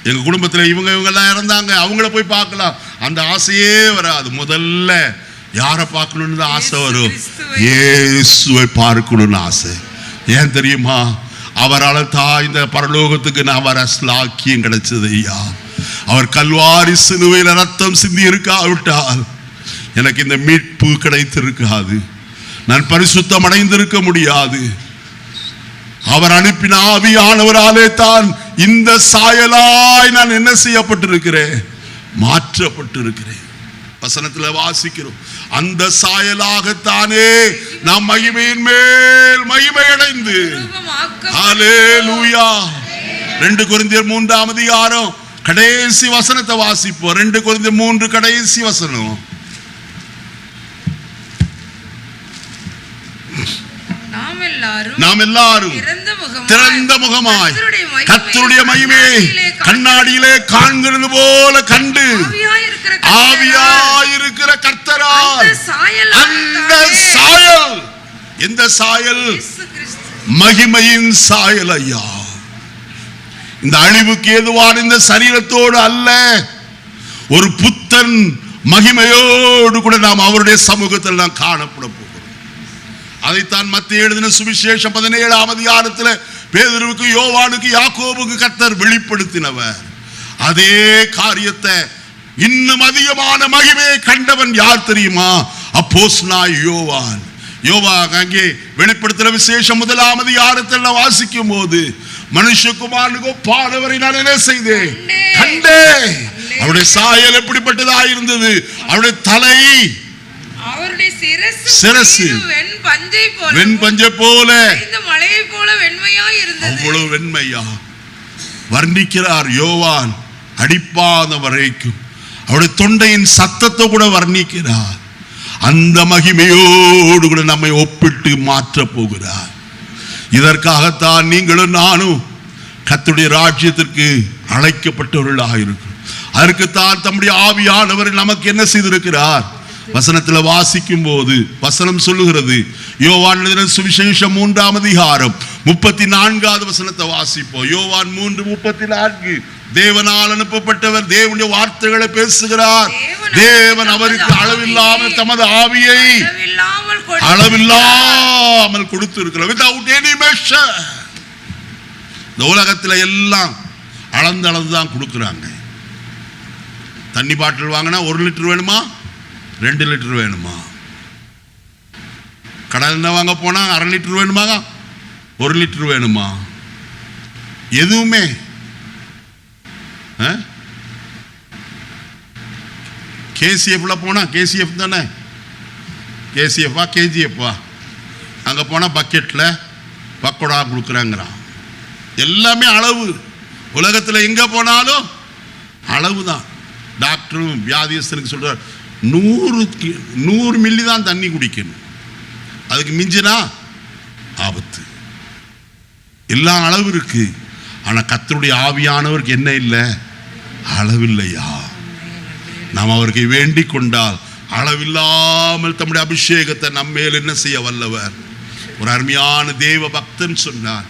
Speaker 1: எங்க குடும்பத்தில் இவங்கெல்லாம் இறந்தாங்க, அவங்கள போய் பார்க்கலாம். அந்த ஆசையே வராது. முதல்ல யாரை பார்க்கணும்னு தான் ஆசை வரும்? இயேசுவை பார்க்கணும்னு ஆசை. ஏன் தெரியுமா? அவரால் தான் இந்த பரலோகத்துக்கு நான் வர ஸ்லாக்கியம் கிடைச்சது. ஐயா, அவர் கல்வாரி சிலுவையில் ரத்தம் சிந்தி இருக்காவிட்டால் எனக்கு இந்த மீட்பு கிடைத்திருக்காது, நான் பரிசுத்தம் அடைந்திருக்க முடியாது. அவர் அனுப்பின ஆவியானவராலே தான் இந்த சாயலாய் நான் என்ன செய்யப்பட்டிருக்கிறேன்? மாற்றப்பட்டிருக்கிறேன். வசனத்தில் வாசிக்கிறோம், அந்த சாயலாகத்தானே நாம் மகிமையின் மேல் மகிமை அடைந்து ஹல்லேலூயா. 2 கொரிந்தியர் 3ஆம் அதிகாரம் கடைசி வசனத்தை வாசிப்போம். 2 கொரிந்தியர் 3 கடைசி வசனம். நாம் எல்லாரும் திறந்த முகமாய் கர்த்தருடைய மகிமையை கண்ணாடியிலே காண்கிறது போல கண்டு ஆவியாயிருக்கிற கர்த்தரால் அந்த சாயல், எந்த சாயல்? மகிமையின் சாயல். ஐயா, இந்த அழிவுக்கு ஏதுவான இந்த சரீரத்தோடு அல்ல, ஒரு புத்தன் மகிமையோடு கூட நாம் அவருடைய சமூகத்தில் நாம் காணப்பட போகிறோம். அதைத்தான் மத்திய எழுதின சுவிசேஷம் 17ஆம் அதிகாரத்தில் பேதுருவுக்கு, யோவானுக்கு, யாக்கோபுக்கு கர்த்தர் வெளிப்படுத்தினவர். அதே காரியத்தை இன்னும் அதிகமான மகிமையை கண்டவன் யார் தெரியுமா? அப்போஸ்தலனாகிய யோவான். யோவான் அங்கே வெளிப்படுத்தின விசேஷம் 1ஆம் அதிகாரத்தில் வாசிக்கும் போது, மனுஷகுமாரனுக்கு ஒப்பானவரை நான் என்ன செய்தேன்? கண்டேன். அவருடைய சாயல் எப்படிப்பட்டதா இருந்தது? அவருடைய தலை, அவருடைய சிரசு வெண்பஞ்சை போல, இந்த மலையை போல வெண்மையா இருந்தது. அவ்வளவு வெண்மையா. வர்ணிக்கிறார் யோவான். அடிப்பாத வரைக்கும் அவருடைய தொண்டையின் சத்தத்தை கூட வர்ணிக்கிறார். அந்த மகிமையோடு கூட நம்மை ஒப்பிட்டு மாற்ற போகிறார். இதற்காகத்தான் நீங்களும் நானும் கர்த்தருடைய ராஜ்யத்திற்கு அழைக்கப்பட்டவர்களாக இருக்கிறோம். அதற்குத்தான் தம்முடைய ஆவியானவர் நமக்கு என்ன செய்திருக்கிறார்? வசனத்தில் வாசிக்கும் போது வசனம் சொல்லுகிறது, யோவான் எழுதின சுவிசேஷம் 3ஆம் அதிகாரம் 34வது வசனத்தை வாசிப்போம். யோவான் 3:34. தேவனால் அனுப்பப்பட்டவர் தேவனுடைய வார்த்தைகளை பேசுகிறார். தேவன் அவருக்கு அளவில்லாமல் தமது ஆவியை அளவில்லாமல் கொடுத்திருக்கிறார். without any measure. இந்த உலகத்தில் எல்லாம் அளந்து தான் கொடுக்குறாங்க. தண்ணி பாட்டில் வாங்கினா 1 லிட்டர் வேணுமா, 2 லிட்டர் வேணுமா? கடல் எண்ணெய் வாங்க போனா 1/2 லிட்டர் வேணுமா, 1 லிட்டர் வேணுமா? எதுவுமே கேசிஎஃப்ல போனா, கேசிஎஃப் தானே, கேசிஎஃப்பா கேஜிஎஃப்பா, அங்கே போனால் பக்கெட்டில் பக்கோடா கொடுக்குறாங்கிறான். எல்லாமே அளவு. உலகத்தில் எங்கே போனாலும் அளவு தான். டாக்டரும் வியாதியஸ்தனுக்கு சொல்கிறார், 100 மில்லி தான் தண்ணி குடிக்கணும், அதுக்கு மிஞ்சினா ஆபத்து. எல்லாம் அளவு இருக்கு. ஆனால் கர்த்தருடைய ஆவியானவருக்கு என்ன இல்லை? அளவில்லையா? நாம் அவருக்கு வேண்டிக் கொண்டால் அளவில்லாமல் தம்முடைய அபிஷேகத்தை நம்மேல் என்ன செய்ய வல்லவர். ஒரு அருமையான தேவ பக்தன் சொன்னார்,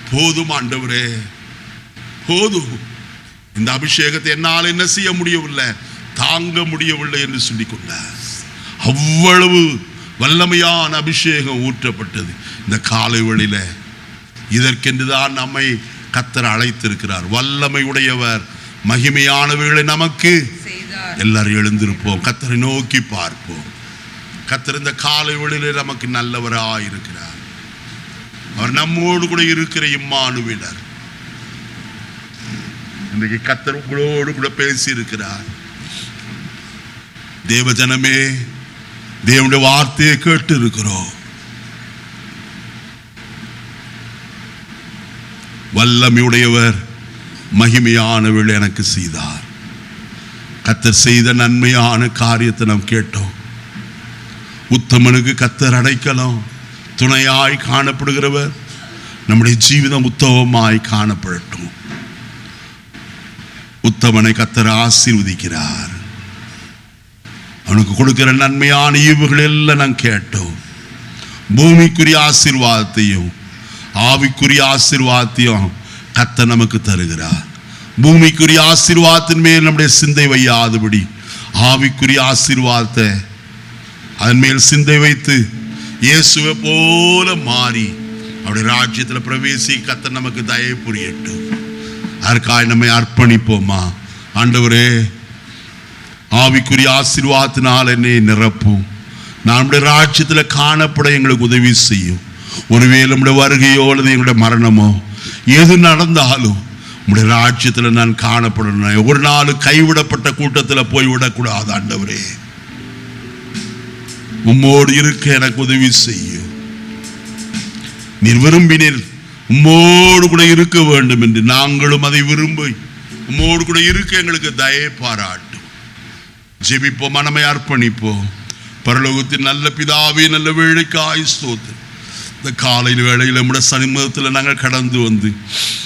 Speaker 1: போதும் ஆண்டவரே போதும், இந்த அபிஷேகத்தை என்னால் என்ன செய்ய முடியவில்லை, தாங்க முடியவில்லை என்று சொல்லிக் கொண்டார். அவ்வளவு வல்லமையான அபிஷேகம் ஊற்றப்பட்டது இந்த காலை வேளையில. இதற்கென்றுதான் நம்மை கர்த்தர் அழைத்திருக்கிறார். வல்லமை உடையவர், மகிமையானவைகளை நமக்கு எல்லாரும் எழுந்திருப்போம், கர்த்தரை நோக்கி பார்ப்போம். கர்த்தர் இந்த காலை வேளையில நமக்கு நல்லவராயிருக்கிறார். அவர் நம்மோடு கூட இருக்கிற இம்மானுவேலர். இன்றைக்கு கர்த்தர் உங்களோடு கூட பேசி இருக்கிறார். தேவஜனமே, தேவனுடைய வார்த்தையை கேட்டு இருக்கிறோம். வல்லமையுடையவர் மகிமையானவள் எனக்கு செய்தார். கர்த்தர் செய்த நன்மையான காரியத்தை நாம் கேட்டோம். உத்தமனுக்கு கர்த்தர் அடைக்கலம், துணையாய் காணப்படுகிறவர். நம்முடைய ஜீவிதம் உத்தமமாய் காணப்படட்டும். உத்தமனை கர்த்தர் ஆசீர்வதிக்கிறார். அவனுக்கு கொடுக்கிற நன்மையான ஈவுகள் எல்லாம் நாம் கேட்டோம். பூமிக்குரிய ஆசீர்வாதத்தையும் ஆவிக்குரிய ஆசீர்வாதத்தையும் கர்த்தர் நமக்கு தருகிறார். பூமிக்குரிய ஆசீர்வாதத்தின் மேல் நம்முடைய சிந்தை வையாதபடி ஆவிக்குரிய ஆசீர்வாதத்தை அதன் மேல் சிந்தை வைத்து இயேசுவை போல மாறி அவருடைய ராஜ்யத்தில் பிரவேசி கர்த்தர் நமக்கு தயவு புரியட்டும். அதற்காக நம்மை அர்ப்பணிப்போமா? ஆண்டவரே, ஆவிக்குரிய ஆசீர்வாதத்தினால் என்னை நிரப்பும். நம்முடைய ராஜ்யத்தில் காணப்பட எங்களுக்கு உதவி செய்யும். ஒருவேளை நம்முடைய வருகையோ அல்லது எங்களுடைய மரணமோ எது நடந்தாலும் நம்முடைய ராஜ்யத்தில் நான் காணப்படணும். ஒரு நாள் கைவிடப்பட்ட கூட்டத்தில் போய்விடக்கூடாது. ஆண்டவரே, உம்மோடு இருக்க எனக்கு உதவி செய்யும். நீர் விரும்பினீர் உம்மோடு கூட இருக்க வேண்டும் என்று நாங்களும் அதை விரும்பி உம்மோடு கூட இருக்க எங்களுக்கு தயை பாராட்டும். ஜெபிப்போம், மனமை அர்ப்பணிப்போம். பரலோகத்தின் நல்ல பிதாவே, நல்ல வேளைக்காய் ஸ்தோத்திரம். இந்த காலையில் வேளையில் நம்முடைய சமூகத்தில் நாங்கள் கடந்து வந்து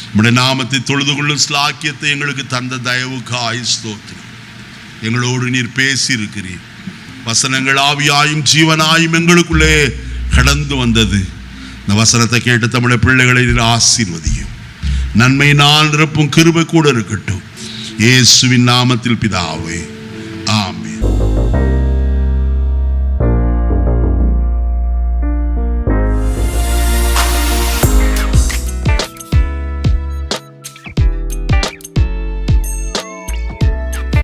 Speaker 1: நம்முடைய நாமத்தை தொழுது கொள்ளும் ஸ்லாக்கியத்தை எங்களுக்கு தந்த தயவுக்காய் ஸ்தோத்திரம். எங்களோடு நீர் பேசி இருக்கிறீர். வசனங்கள் ஆவியாயும் ஜீவனாயும் எங்களுக்குள்ளே கடந்து வந்தது. இந்த வசனத்தை கேட்டு நம்முடைய பிள்ளைகளை நீர் ஆசீர்வதியும். நன்மை நாள் நிரப்பும் கிருபை கூட இருக்கட்டும். இயேசுவின் நாமத்தில் பிதாவே.